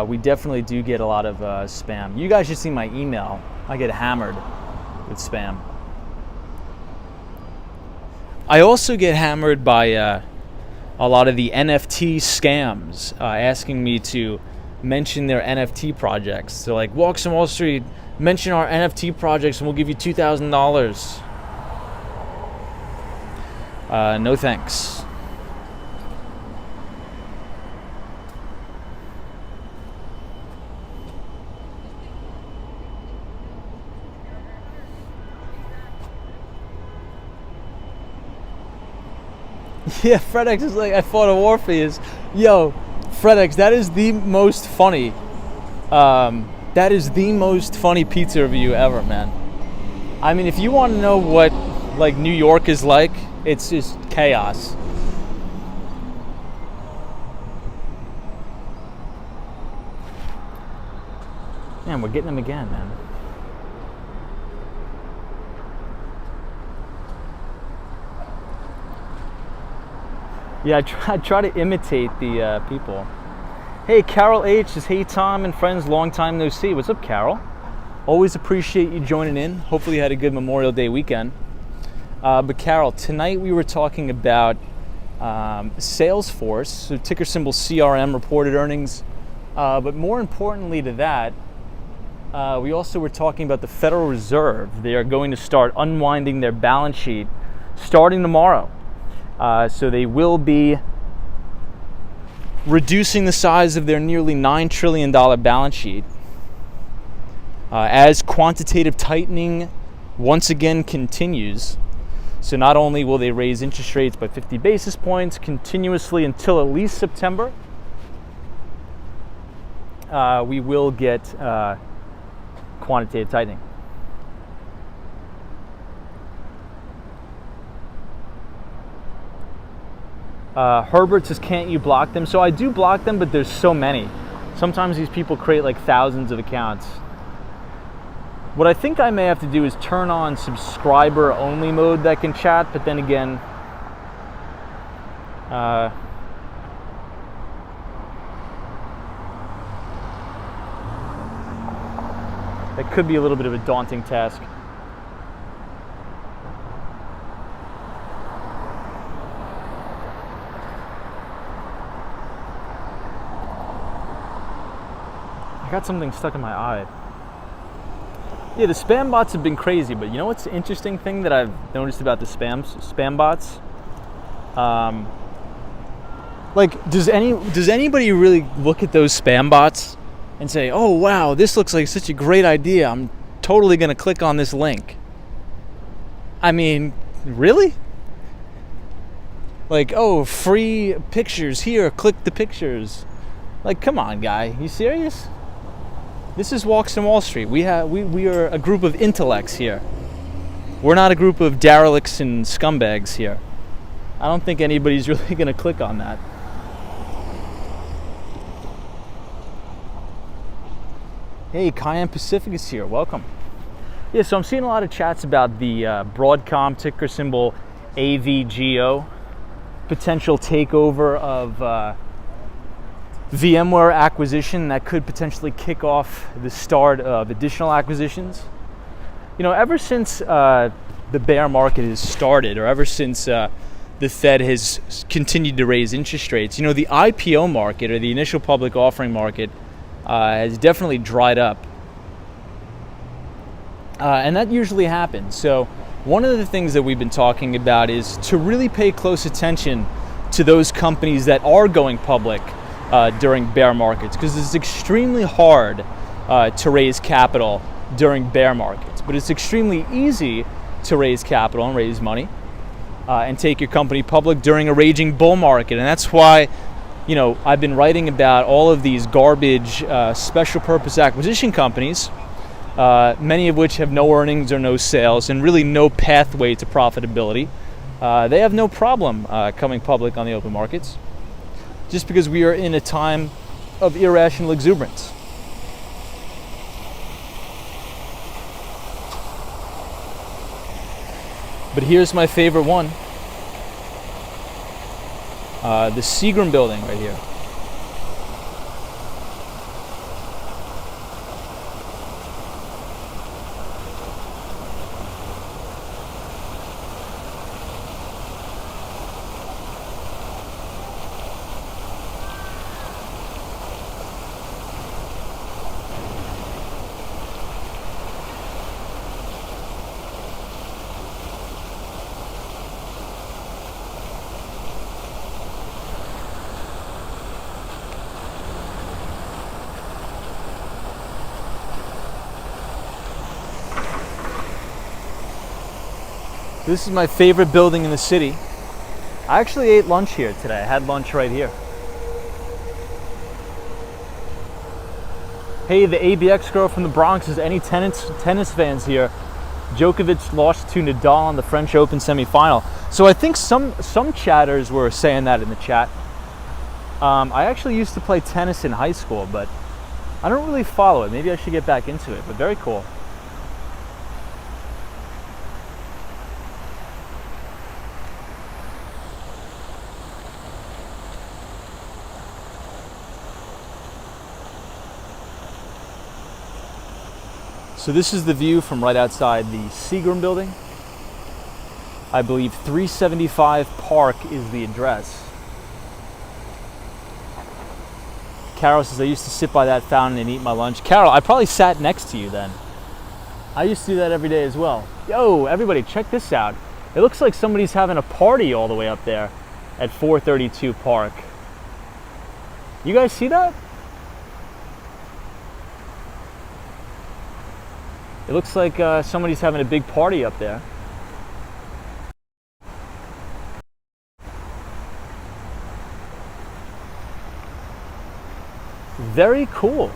we definitely do get a lot of spam. You guys should see my email. I get hammered with spam. I also get hammered by a lot of the NFT scams asking me to mention their NFT projects. So like, Walks on Wall Street, mention our NFT projects and we'll give you $2,000. No thanks. Yeah, FredX is like, I fought a war for you. Yo, FredX, that is the most funny. That is the most funny pizza review ever, man. I mean, if you want to know what like New York is like, it's just chaos. Man, we're getting them again, man. Yeah, I try to imitate the people. Hey, Carol H says, hey, Tom and friends, long time no see. What's up, Carol? Always appreciate you joining in. Hopefully you had a good Memorial Day weekend. But Carol, tonight we were talking about Salesforce, so ticker symbol CRM, reported earnings. But more importantly to that, we also were talking about the Federal Reserve. They are going to start unwinding their balance sheet starting tomorrow. So they will be reducing the size of their nearly $9 trillion balance sheet as quantitative tightening once again continues. So not only will they raise interest rates by 50 basis points continuously until at least September, we will get quantitative tightening. Herbert says, can't you block them? So I do block them, but there's so many. Sometimes these people create like thousands of accounts. What I think I may have to do is turn on subscriber only mode that can chat, but then again, that could be a little bit of a daunting task. I got something stuck in my eye. Yeah, the spam bots have been crazy, but you know what's the interesting thing that I've noticed about the spam bots? Like, does anybody really look at those spam bots and say, "Oh wow, this looks like such a great idea. I'm totally going to click on this link"? I mean, really? Like, oh, free pictures here, click the pictures. Like, come on, guy, you serious? This is Walks on Wall Street. We are a group of intellects here. We're not a group of derelicts and scumbags here. I don't think anybody's really going to click on that. Hey, Cayenne Pacific is here. Welcome. Yeah, so I'm seeing a lot of chats about the Broadcom ticker symbol AVGO potential takeover of VMware acquisition that could potentially kick off the start of additional acquisitions. You know, ever since the bear market has started, or ever since the Fed has continued to raise interest rates, you know, the IPO market, or the initial public offering market, has definitely dried up. And that usually happens. So one of the things that we've been talking about is to really pay close attention to those companies that are going public during bear markets, because it's extremely hard to raise capital during bear markets, but it's extremely easy to raise capital and raise money and take your company public during a raging bull market. And that's why, you know, I've been writing about all of these garbage special purpose acquisition companies, many of which have no earnings or no sales and really no pathway to profitability. They have no problem coming public on the open markets, just because we are in a time of irrational exuberance. But here's my favorite one. The Seagram building right here. This is my favorite building in the city. I actually ate lunch here today. I had lunch right here. Hey, the ABX girl from the Bronx, is any tennis fans here? Djokovic lost to Nadal in the French Open semifinal. So I think some chatters were saying that in the chat. I actually used to play tennis in high school, but I don't really follow it. Maybe I should get back into it, but very cool. So this is the view from right outside the Seagram building. I believe 375 Park is the address. Carol says, I used to sit by that fountain and eat my lunch. Carol, I probably sat next to you then. I used to do that every day as well. Yo, everybody, check this out. It looks like somebody's having a party all the way up there at 432 Park. You guys see that? It looks like somebody's having a big party up there. Very cool.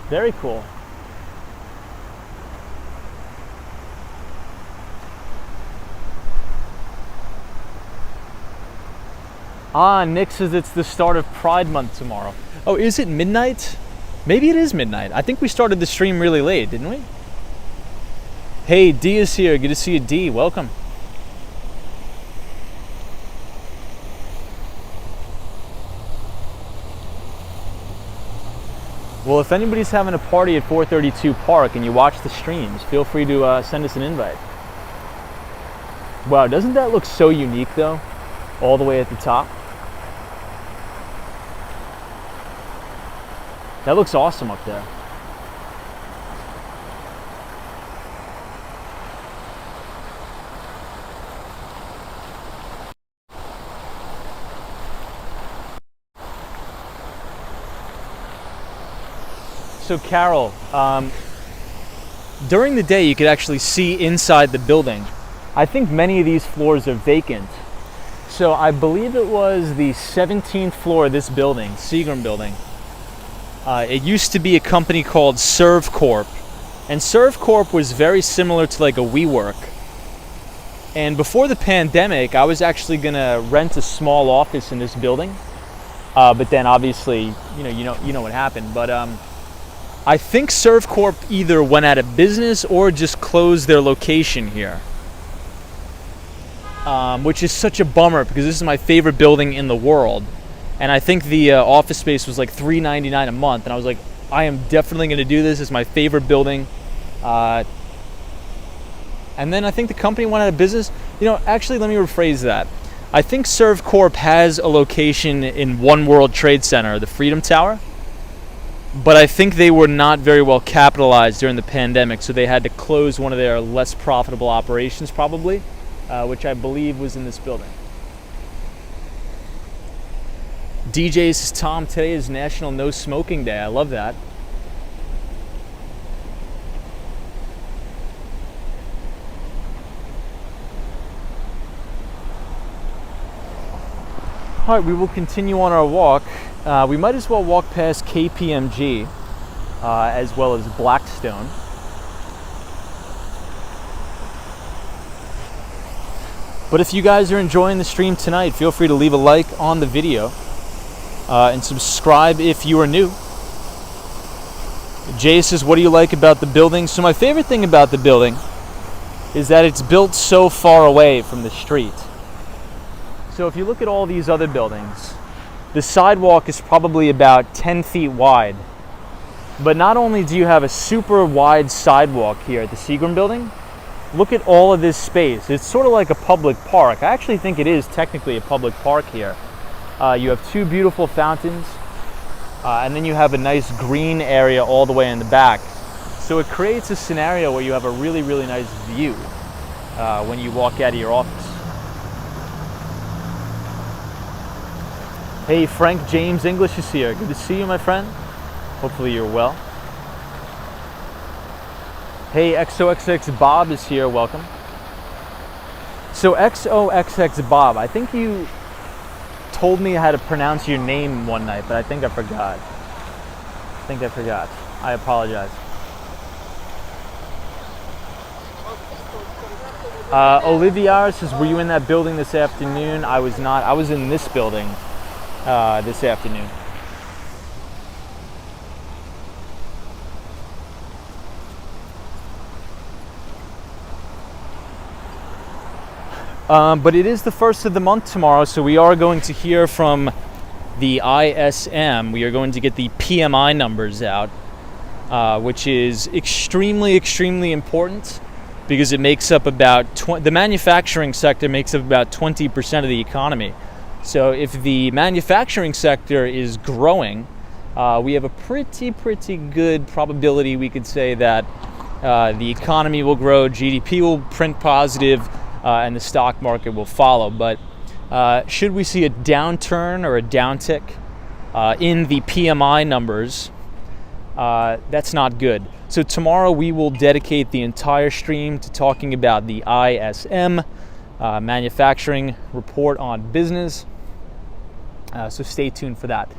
Very cool. Nick says it's the start of Pride Month tomorrow. Oh, is it midnight? Maybe it is midnight. I think we started the stream really late, didn't we? Hey, D is here. Good to see you, D. Welcome. Well, if anybody's having a party at 432 Park and you watch the streams, feel free to send us an invite. Wow, doesn't that look so unique though? All the way at the top. That looks awesome up there. So Carol, during the day you could actually see inside the building. I think many of these floors are vacant. So I believe it was the 17th floor of this building, Seagram building. It used to be a company called ServCorp. And ServCorp was very similar to like a WeWork. And before the pandemic, I was actually gonna rent a small office in this building. But then obviously, you know what happened. But I think ServCorp either went out of business or just closed their location here. Which is such a bummer because this is my favorite building in the world. And I think the office space was like $3.99 a month. And I was like, I am definitely going to do this. It's my favorite building. And then I think the company went out of business. Actually, let me rephrase that. I think ServCorp has a location in One World Trade Center, the Freedom Tower. But I think they were not very well capitalized during the pandemic. So they had to close one of their less profitable operations probably. Which I believe was in this building. DJ says, Tom, today is National No Smoking Day. I love that. All right, we will continue on our walk. We might as well walk past KPMG as well as Blackstone. But if you guys are enjoying the stream tonight, feel free to leave a like on the video and subscribe if you are new. Jay says, what do you like about the building? So my favorite thing about the building is that it's built so far away from the street. So if you look at all these other buildings, the sidewalk is probably about 10 feet wide. But not only do you have a super wide sidewalk here at the Seagram building, look at all of this space. It's sort of like a public park. I actually think it is technically a public park here. You have two beautiful fountains, and then you have a nice green area all the way in the back. So it creates a scenario where you have a really, really nice view when you walk out of your office. Hey, Frank James English is here. Good to see you, my friend. Hopefully you're well. Hey, XOXX Bob is here, welcome. So XOXX Bob, I think you told me how to pronounce your name one night, but I think I forgot. I apologize. Olivier says, were you in that building this afternoon? I was not. I was in this building this afternoon. But it is the first of the month tomorrow, so we are going to hear from the ISM. We are going to get the PMI numbers out, which is extremely, extremely important because it makes up about the manufacturing sector makes up about 20% of the economy. So if the manufacturing sector is growing, we have a pretty good probability we could say that the economy will grow, GDP will print positive, and the stock market will follow. But should we see a downturn or a downtick in the PMI numbers, that's not good. So tomorrow we will dedicate the entire stream to talking about the ISM, Manufacturing Report on Business. So stay tuned for that.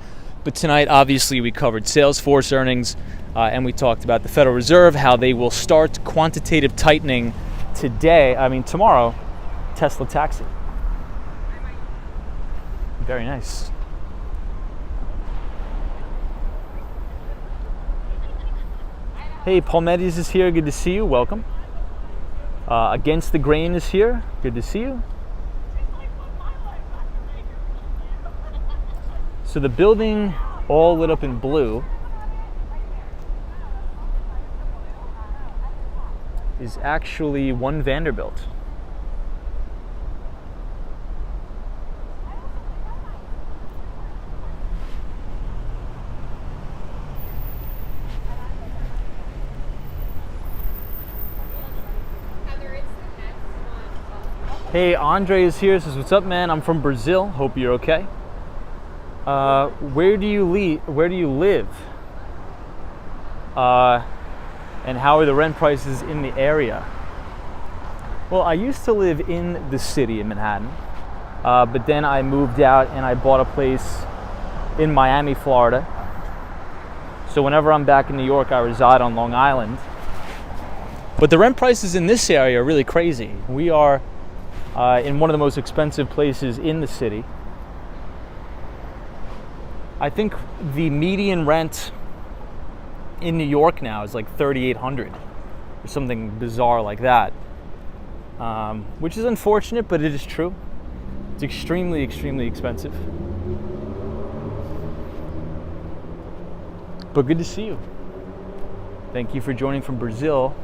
But tonight, obviously, we covered Salesforce earnings, and we talked about the Federal Reserve, how they will start quantitative tightening tomorrow, Tesla taxi. Very nice. Hey, Palmetti's is here. Good to see you. Welcome. Against the Grain is here. Good to see you. So the building all lit up in blue is actually One Vanderbilt. Hey, Andre is here. Says, "What's up, man? I'm from Brazil. Hope you're okay. Where do you live? And how are the rent prices in the area?" Well, I used to live in the city of Manhattan, but then I moved out and I bought a place in Miami, Florida. So whenever I'm back in New York, I reside on Long Island. But the rent prices in this area are really crazy. We are in one of the most expensive places in the city. I think the median rent in New York now is like $3,800 or something bizarre like that, which is unfortunate, but it is true. It's extremely, extremely expensive. But good to see you. Thank you for joining from Brazil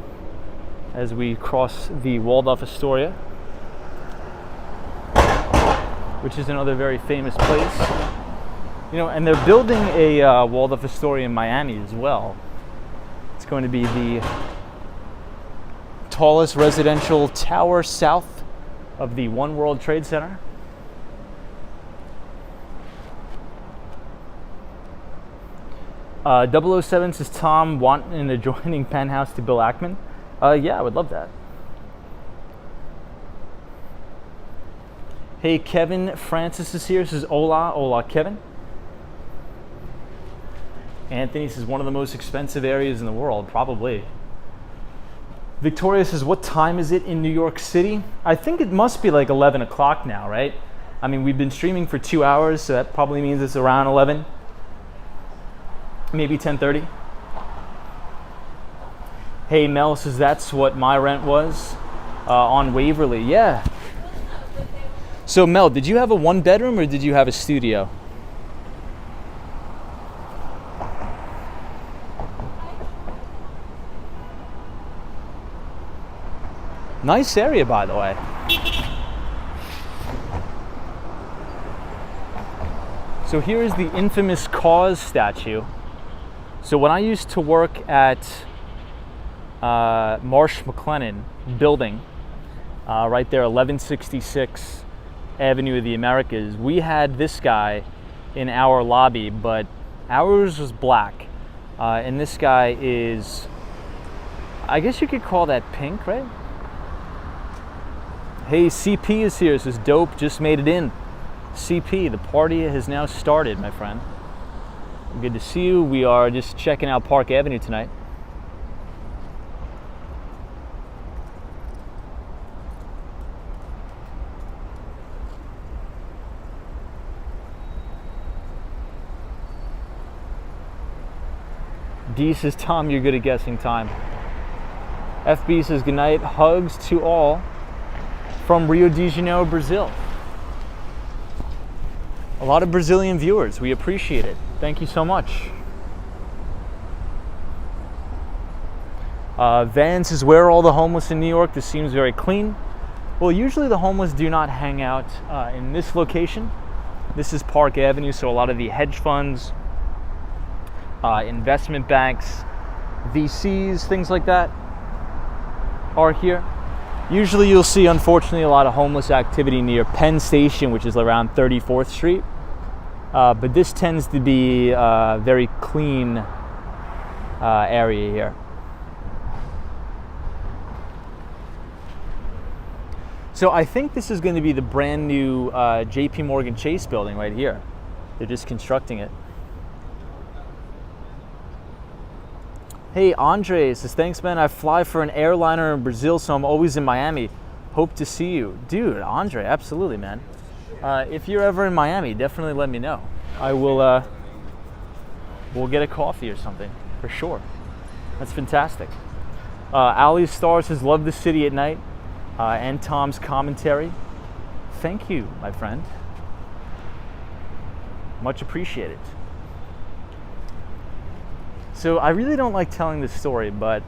as we cross the Waldorf Astoria, which is another very famous place. You know, and they're building a Waldorf Astoria in Miami as well. It's going to be the tallest residential tower south of the One World Trade Center. Uh, 007 says, "Tom, want an adjoining penthouse to Bill Ackman?" Yeah, I would love that. Hey, Kevin Francis is here. Says, hola, Kevin. Anthony says, one of the most expensive areas in the world, probably. Victoria says, what time is it in New York City? I think it must be like 11 o'clock now, right? I mean, we've been streaming for 2 hours, so that probably means it's around 11, maybe 10:30. Hey, Mel says, that's what my rent was on Waverly. Yeah. So Mel, did you have a one bedroom or did you have a studio? Nice area, by the way. So here is the infamous Cause statue. So when I used to work at Marsh McLennan building, right there, 1166 Avenue of the Americas, we had this guy in our lobby, but ours was black. And this guy is, I guess you could call that pink, right? Hey, CP is here. Says, dope, just made it in. CP, the party has now started, my friend. Good to see you. We are just checking out Park Avenue tonight. D says, Tom, you're good at guessing time. FB says, good night. Hugs to all from Rio de Janeiro, Brazil. A lot of Brazilian viewers. We appreciate it. Thank you so much. Van says, where are all the homeless in New York? This seems very clean. Well, usually the homeless do not hang out in this location. This is Park Avenue, so a lot of the hedge funds, investment banks, VCs, things like that are here. Usually you'll see, unfortunately, a lot of homeless activity near Penn Station, which is around 34th Street. But this tends to be very clean area here. So I think this is going to be the brand new JP Morgan Chase building right here. They're just constructing it. Hey, Andre says, thanks, man. I fly for an airliner in Brazil, so I'm always in Miami. Hope to see you. Dude, Andre, absolutely, man. If you're ever in Miami, definitely let me know. I will, we'll get a coffee or something, for sure. That's fantastic. Ali Star says, love the city at night, and Tom's commentary. Thank you, my friend. Much appreciated. So I really don't like telling this story, but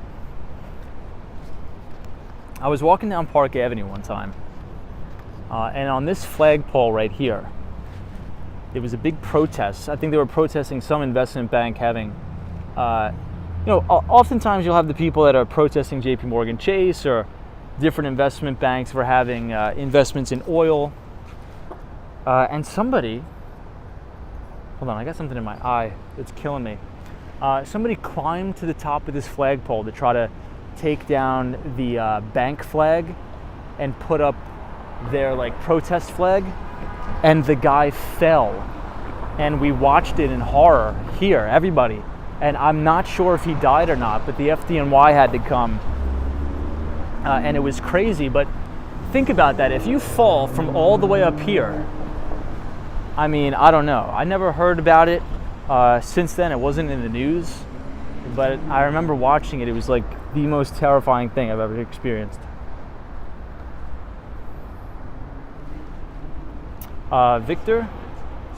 I was walking down Park Avenue one time, and on this flagpole right here, it was a big protest. I think they were protesting some investment bank having, oftentimes you'll have the people that are protesting JP Morgan Chase or different investment banks for having investments in oil. And somebody, hold on, I got something in my eye that's killing me. Somebody climbed to the top of this flagpole to try to take down the bank flag and put up their protest flag, and the guy fell, and we watched it in horror here, everybody, and I'm not sure if he died or not, but the FDNY had to come, and it was crazy. But think about that. If you fall from all the way up here, I mean, I don't know, I never heard about it. Since then, it wasn't in the news, but I remember watching it. It was like the most terrifying thing I've ever experienced. Victor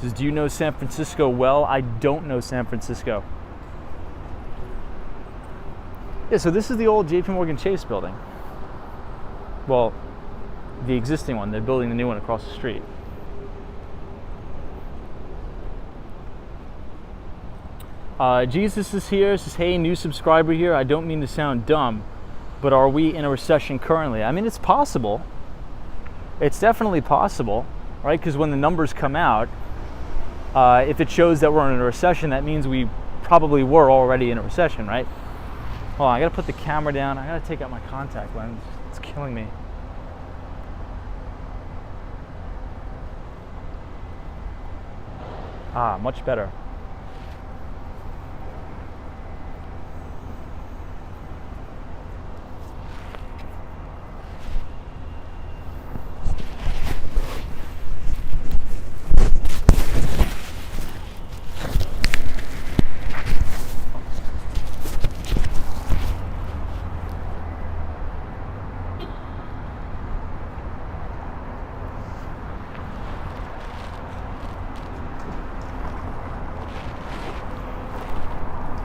says, do you know San Francisco well? I don't know San Francisco. Yeah, so this is the old JP Morgan Chase building. Well, the existing one. They're building the new one across the street. Jesus is here, says, hey, new subscriber here. I don't mean to sound dumb, but are we in a recession currently? I mean, it's possible. It's definitely possible, right? Because when the numbers come out, if it shows that we're in a recession, that means we probably were already in a recession, right? Hold on, I gotta put the camera down. I gotta take out my contact lens. It's killing me. Much better.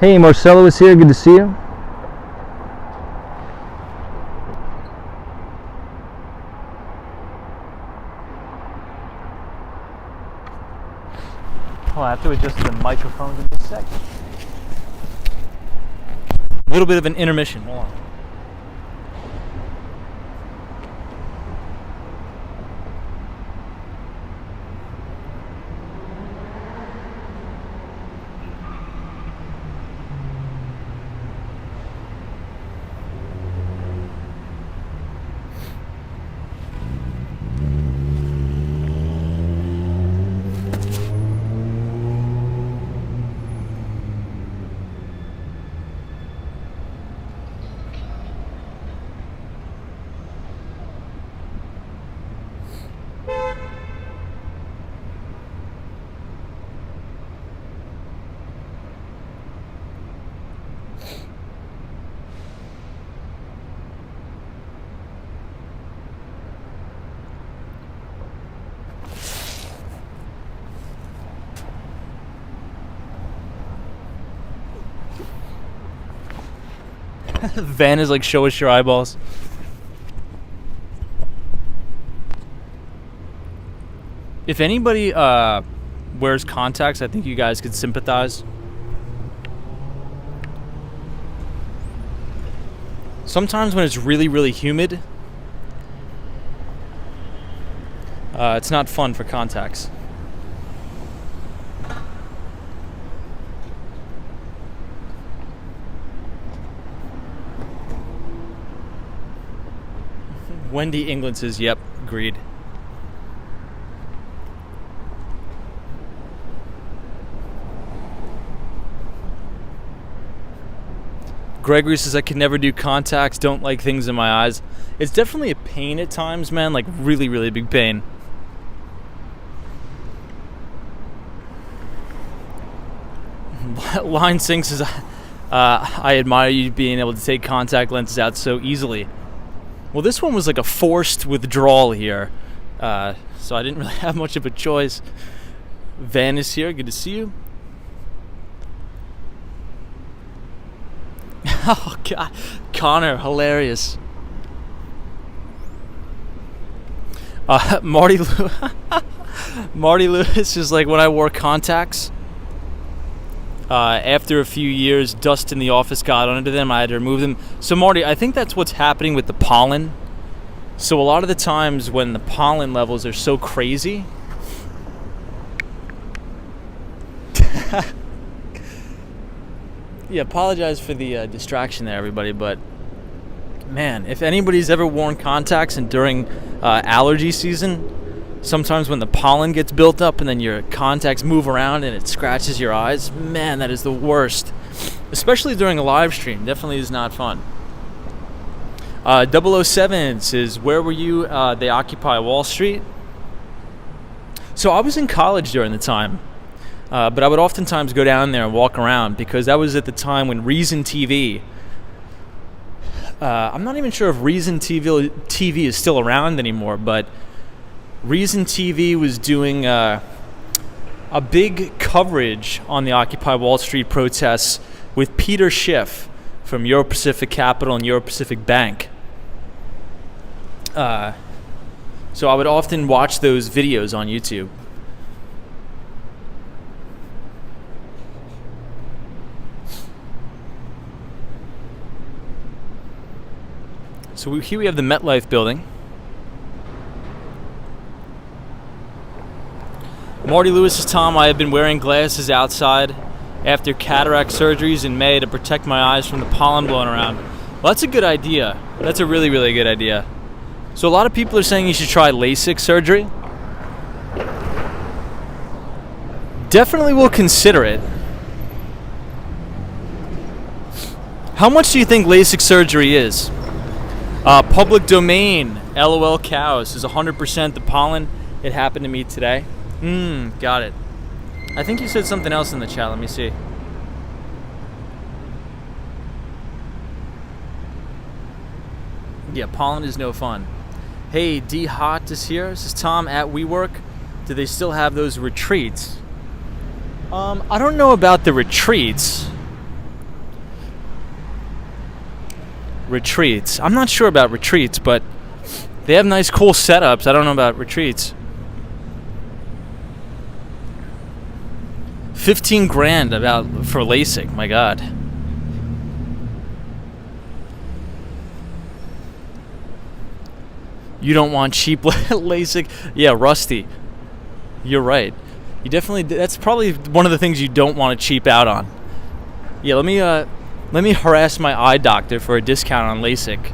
Hey, Marcelo is here. Good to see you. Oh, I have to adjust the microphones in just a second. A little bit of an intermission. Hold on. Van is like, show us your eyeballs. If anybody wears contacts, I think you guys could sympathize. Sometimes when it's really, really humid, it's not fun for contacts. Wendy England says, yep, agreed. Gregory says, I can never do contacts, don't like things in my eyes. It's definitely a pain at times, man, like really, really big pain. Line Sink says, I admire you being able to take contact lenses out so easily. Well, this one was like a forced withdrawal here, so I didn't really have much of a choice. Van is here, good to see you. Oh God, Connor, hilarious. Marty Lewis is like, when I wore contacts, after a few years, dust in the office got under them. I had to remove them. So Marty, I think that's what's happening with the pollen. So a lot of the times when the pollen levels are so crazy, yeah, apologize for the distraction there, everybody, but man, if anybody's ever worn contacts and during allergy season, sometimes when the pollen gets built up and then your contacts move around and it scratches your eyes, man, that is the worst. Especially during a live stream, definitely is not fun. 007 says, where were you? They occupy Wall Street. So I was in college during the time. But I would oftentimes go down there and walk around because that was at the time when Reason TV, I'm not even sure if Reason TV is still around anymore, but Reason TV was doing a big coverage on the Occupy Wall Street protests with Peter Schiff from Euro Pacific Capital and Euro Pacific Bank. So I would often watch those videos on YouTube. So here we have the MetLife building. Marty Lewis says, Tom, I have been wearing glasses outside after cataract surgeries in May to protect my eyes from the pollen blowing around. Well, that's a good idea. That's a really, really good idea. So a lot of people are saying you should try LASIK surgery. Definitely will consider it. How much do you think LASIK surgery is? Public domain, LOL cows, is 100% the pollen. It happened to me today. Got it. I think you said something else in the chat. Let me see. Yeah, pollen is no fun. Hey, D Hot is here. This is Tom at WeWork. Do they still have those retreats? I don't know about the retreats. I'm not sure about retreats, but they have nice, cool setups. I don't know about retreats. 15 grand for LASIK. My God. You don't want cheap LASIK? Yeah, Rusty. You're right. You definitely. That's probably one of the things you don't want to cheap out on. Yeah, let me harass my eye doctor for a discount on LASIK.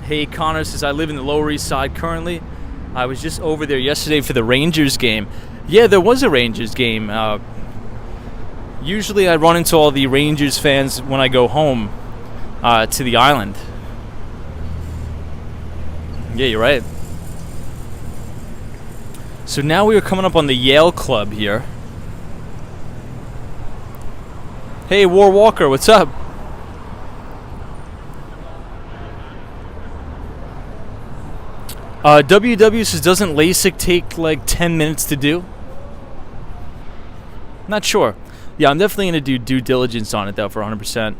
Hey, Connor says, I live in the Lower East Side currently. I was just over there yesterday for the Rangers game. Yeah, there was a Rangers game. Usually I run into all the Rangers fans when I go home to the island. Yeah, you're right. So now we are coming up on the Yale Club here. Hey, War Walker, what's up? WW says, doesn't LASIK take like 10 minutes to do? Not sure. Yeah, I'm definitely going to do due diligence on it, though, for 100%.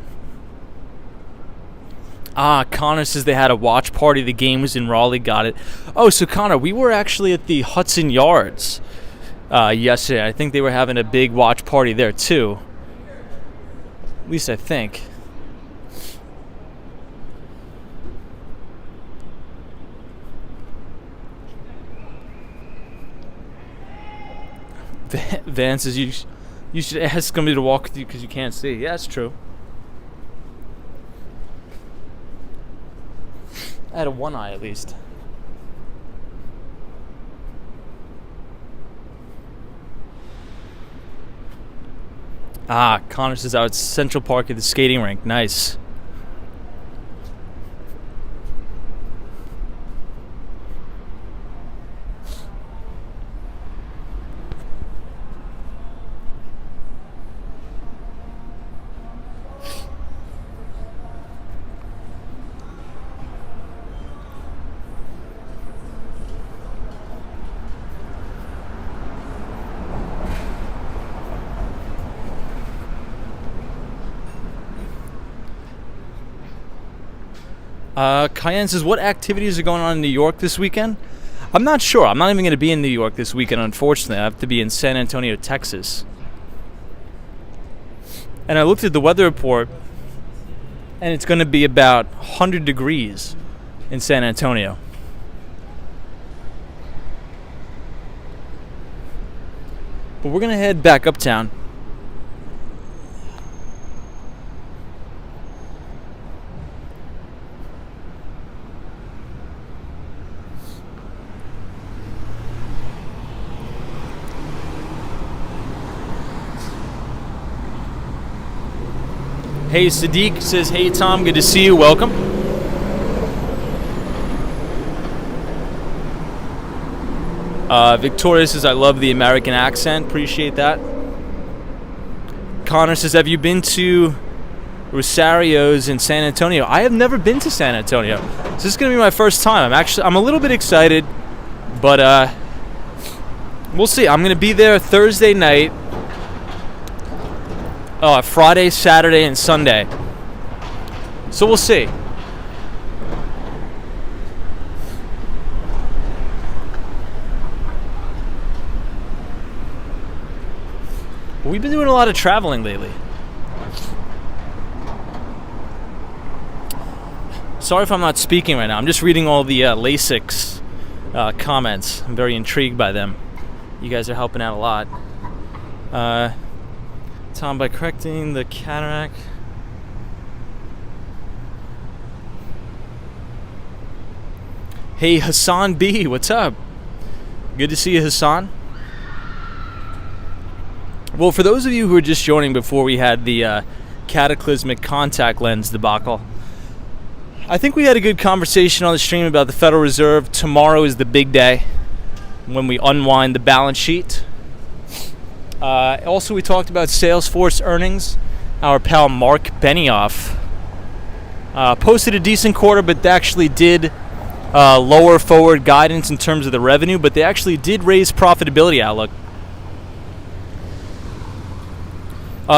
Connor says they had a watch party. The game was in Raleigh. Got it. Oh, so Connor, we were actually at the Hudson Yards yesterday. I think they were having a big watch party there, too. At least I think. Van says you should ask somebody to walk with you because you can't see. Yeah, that's true. Out of one eye, at least. Ah, Connor says out at Central Park at the skating rink. Nice. Cayenne says, what activities are going on in New York this weekend? I'm not sure. I'm not even going to be in New York this weekend, unfortunately. I have to be in San Antonio, Texas. And I looked at the weather report, and it's going to be about 100 degrees in San Antonio. But we're going to head back uptown. Hey, Sadiq says, hey, Tom, good to see you. Welcome. Victoria says, I love the American accent. Appreciate that. Connor says, have you been to Rosario's in San Antonio? I have never been to San Antonio. So this is going to be my first time. I'm a little bit excited, but we'll see. I'm going to be there Thursday night. Friday, Saturday, and Sunday. So we'll see. We've been doing a lot of traveling lately. Sorry if I'm not speaking right now. I'm just reading all the LASIK's comments. I'm very intrigued by them. You guys are helping out a lot. Tom, by correcting the cataract. Hey, Hassan B, what's up? Good to see you, Hassan. Well, for those of you who are just joining before we had the cataclysmic contact lens debacle, I think we had a good conversation on the stream about the Federal Reserve. Tomorrow is the big day when we unwind the balance sheet. Also, we talked about Salesforce earnings. Our pal Mark Benioff posted a decent quarter, but they actually did lower forward guidance in terms of the revenue, but they actually did raise profitability outlook.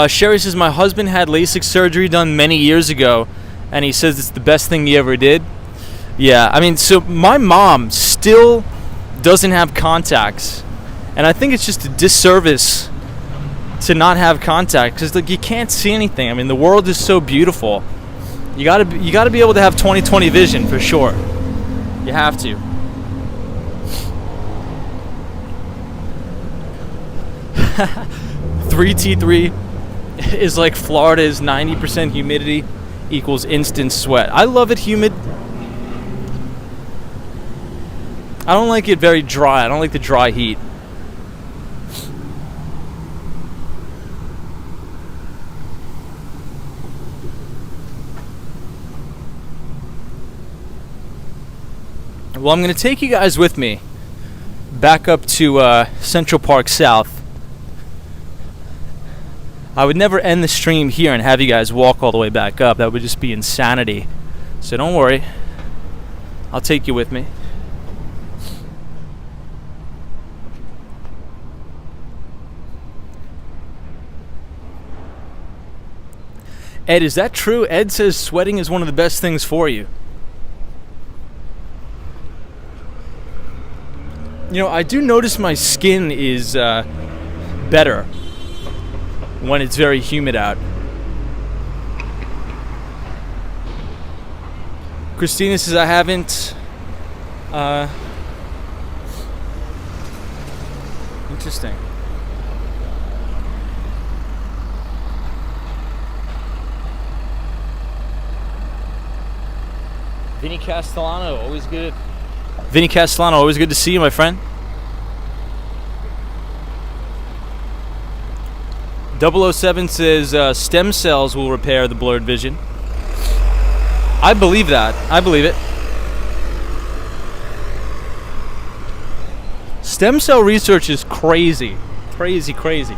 Sherry says, my husband had LASIK surgery done many years ago, and he says it's the best thing he ever did. Yeah, I mean, so my mom still doesn't have contacts, and I think it's just a disservice to not have contact, because like you can't see anything. I mean, the world is so beautiful. You gotta be able to have 20/20 vision for sure. You have to. T3 is like Florida's 90% humidity equals instant sweat. I love it humid. I don't like it very dry. I don't like the dry heat. Well, I'm going to take you guys with me back up to Central Park South. I would never end the stream here and have you guys walk all the way back up. That would just be insanity. So don't worry. I'll take you with me. Ed, is that true? Ed says sweating is one of the best things for you. You know, I do notice my skin is better when it's very humid out. Christina says I haven't. Interesting. Vinny Castellano, always good. Vinny Castellano, always good to see you, my friend. 007 says stem cells will repair the blurred vision. I believe that. I believe it. Stem cell research is crazy. Crazy, crazy.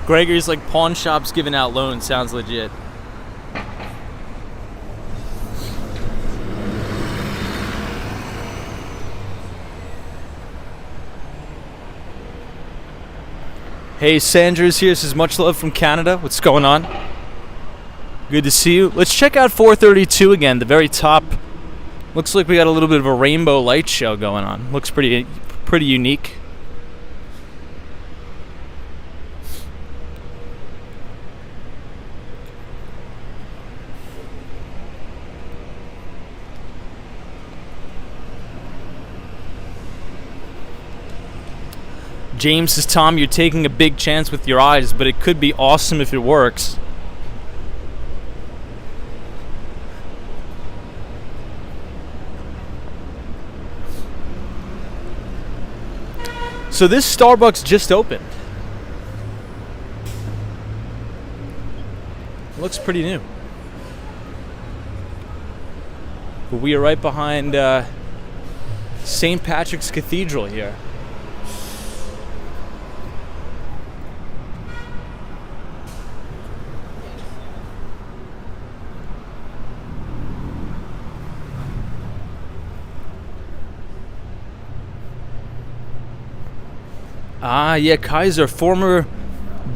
Gregory's like pawn shops giving out loans. Sounds legit. Hey, Sandra's here. This is much love from Canada. What's going on? Good to see you. Let's check out 432 again. The very top. Looks like we got a little bit of a rainbow light show going on. Looks pretty unique. James says, Tom, you're taking a big chance with your eyes, but it could be awesome if it works. So this Starbucks just opened. Looks pretty new. But we are right behind St. Patrick's Cathedral here. Ah, yeah, Kaiser, former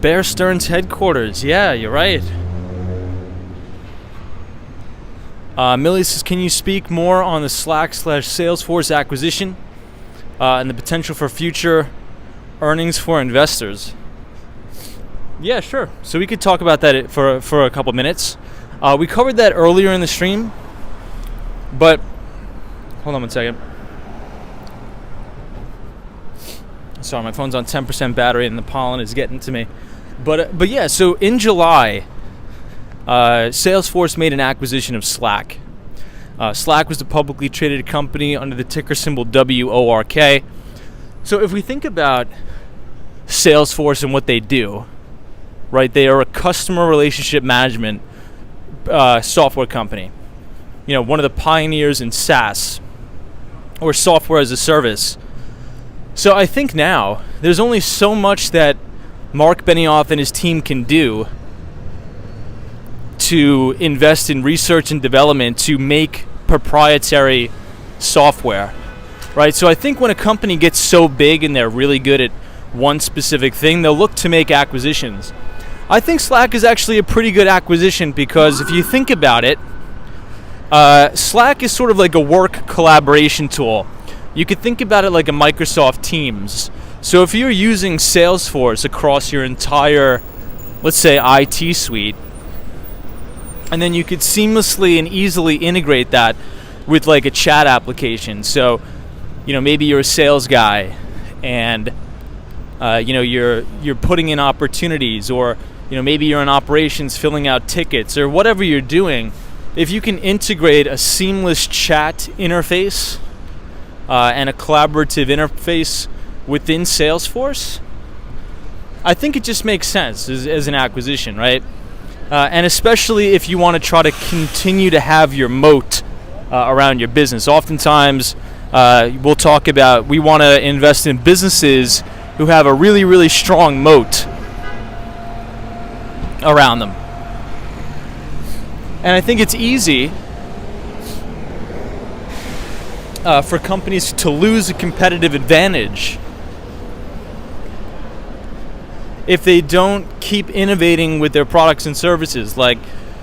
Bear Stearns headquarters. Yeah, you're right. Millie says, can you speak more on the Slack/Salesforce acquisition and the potential for future earnings for investors? Yeah, sure. So we could talk about that for a couple minutes. We covered that earlier in the stream, but hold on one second. Sorry, my phone's on 10% battery and the pollen is getting to me. But yeah, so in July, Salesforce made an acquisition of Slack. Slack was a publicly traded company under the ticker symbol WORK. So if we think about Salesforce and what they do, right, they are a customer relationship management software company. You know, one of the pioneers in SaaS, or software as a service. So I think now there's only so much that Mark Benioff and his team can do to invest in research and development to make proprietary software, right? So I think when a company gets so big and they're really good at one specific thing, they'll look to make acquisitions. I think Slack is actually a pretty good acquisition because if you think about it, Slack is sort of like a work collaboration tool. You could think about it like a Microsoft Teams. So if you're using Salesforce across your entire, let's say, IT suite, and then you could seamlessly and easily integrate that with like a chat application. So, you know, maybe you're a sales guy and you know, you're putting in opportunities, or you know, maybe you're in operations filling out tickets, or whatever you're doing. If you can integrate a seamless chat interface and a collaborative interface within Salesforce, I think it just makes sense as an acquisition, right? And especially if you want to try to continue to have your moat around your business. Oftentimes, we'll talk about we want to invest in businesses who have a really, really strong moat around them. And I think it's easy for companies to lose a competitive advantage if they don't keep innovating with their products and services. Like,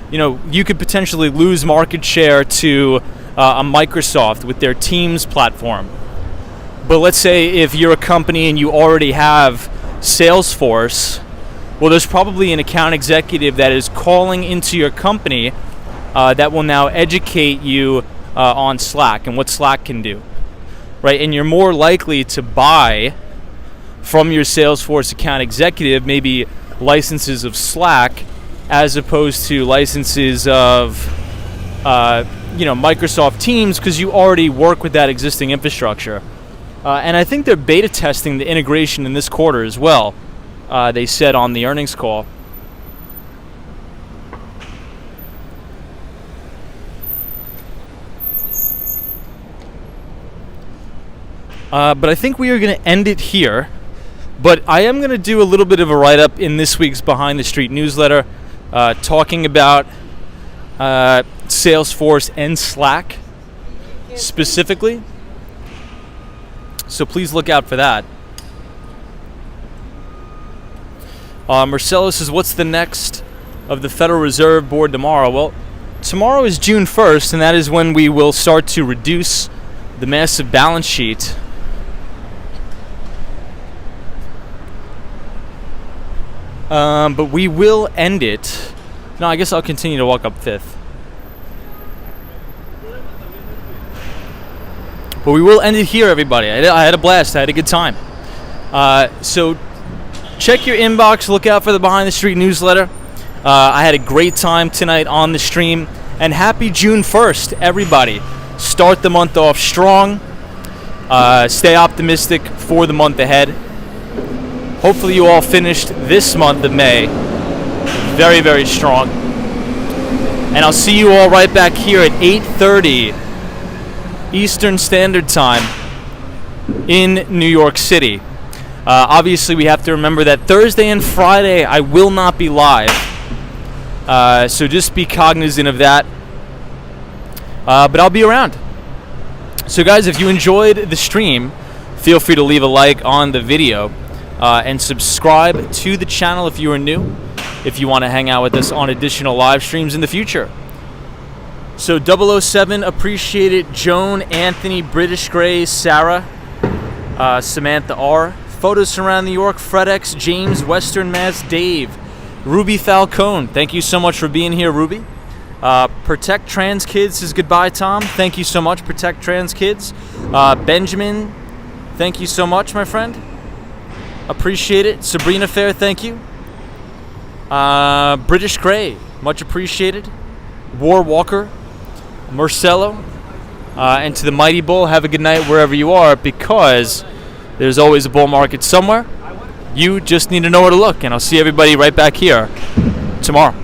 you know, you could potentially lose market share to a Microsoft with their Teams platform. But let's say if you're a company and you already have Salesforce, well, there's probably an account executive that is calling into your company that will now educate you on Slack and what Slack can do, right? And you're more likely to buy from your Salesforce account executive maybe licenses of Slack as opposed to licenses of Microsoft Teams, because you already work with that existing infrastructure. And I think they're beta testing the integration in this quarter as well, they said on the earnings call. But I think we are going to end it here. But I am going to do a little bit of a write-up in this week's Behind the Street newsletter, talking about Salesforce and Slack specifically. So please look out for that. Marcelo says, what's the next of the Federal Reserve Board tomorrow? Well, tomorrow is June 1st, and that is when we will start to reduce the massive balance sheet. But we will end it. No, I guess I'll continue to walk up Fifth. But we will end it here, everybody. I had a blast. I had a good time. So check your inbox. Look out for the Behind the Street newsletter. I had a great time tonight on the stream. And happy June 1st, everybody. Start the month off strong. Stay optimistic for the month ahead. Hopefully you all finished this month of May very, very strong. And I'll see you all right back here at 8:30 Eastern Standard Time in New York City. Obviously, we have to remember that Thursday and Friday I will not be live. So just be cognizant of that. But I'll be around. So guys, if you enjoyed the stream, feel free to leave a like on the video. And subscribe to the channel if you are new, if you want to hang out with us on additional live streams in the future. So 007, appreciate it. Joan, Anthony, British Gray, Sarah, Samantha R. Photos Surround New York, FredX, James, Western Mass, Dave, Ruby Falcone. Thank you so much for being here, Ruby. Protect Trans Kids says goodbye, Tom. Thank you so much, Protect Trans Kids. Benjamin, thank you so much, my friend. Appreciate it. Sabrina Fair, thank you. British Gray, much appreciated. War Walker, Marcelo, and to the Mighty Bull, have a good night wherever you are, because there's always a bull market somewhere. You just need to know where to look, and I'll see everybody right back here tomorrow.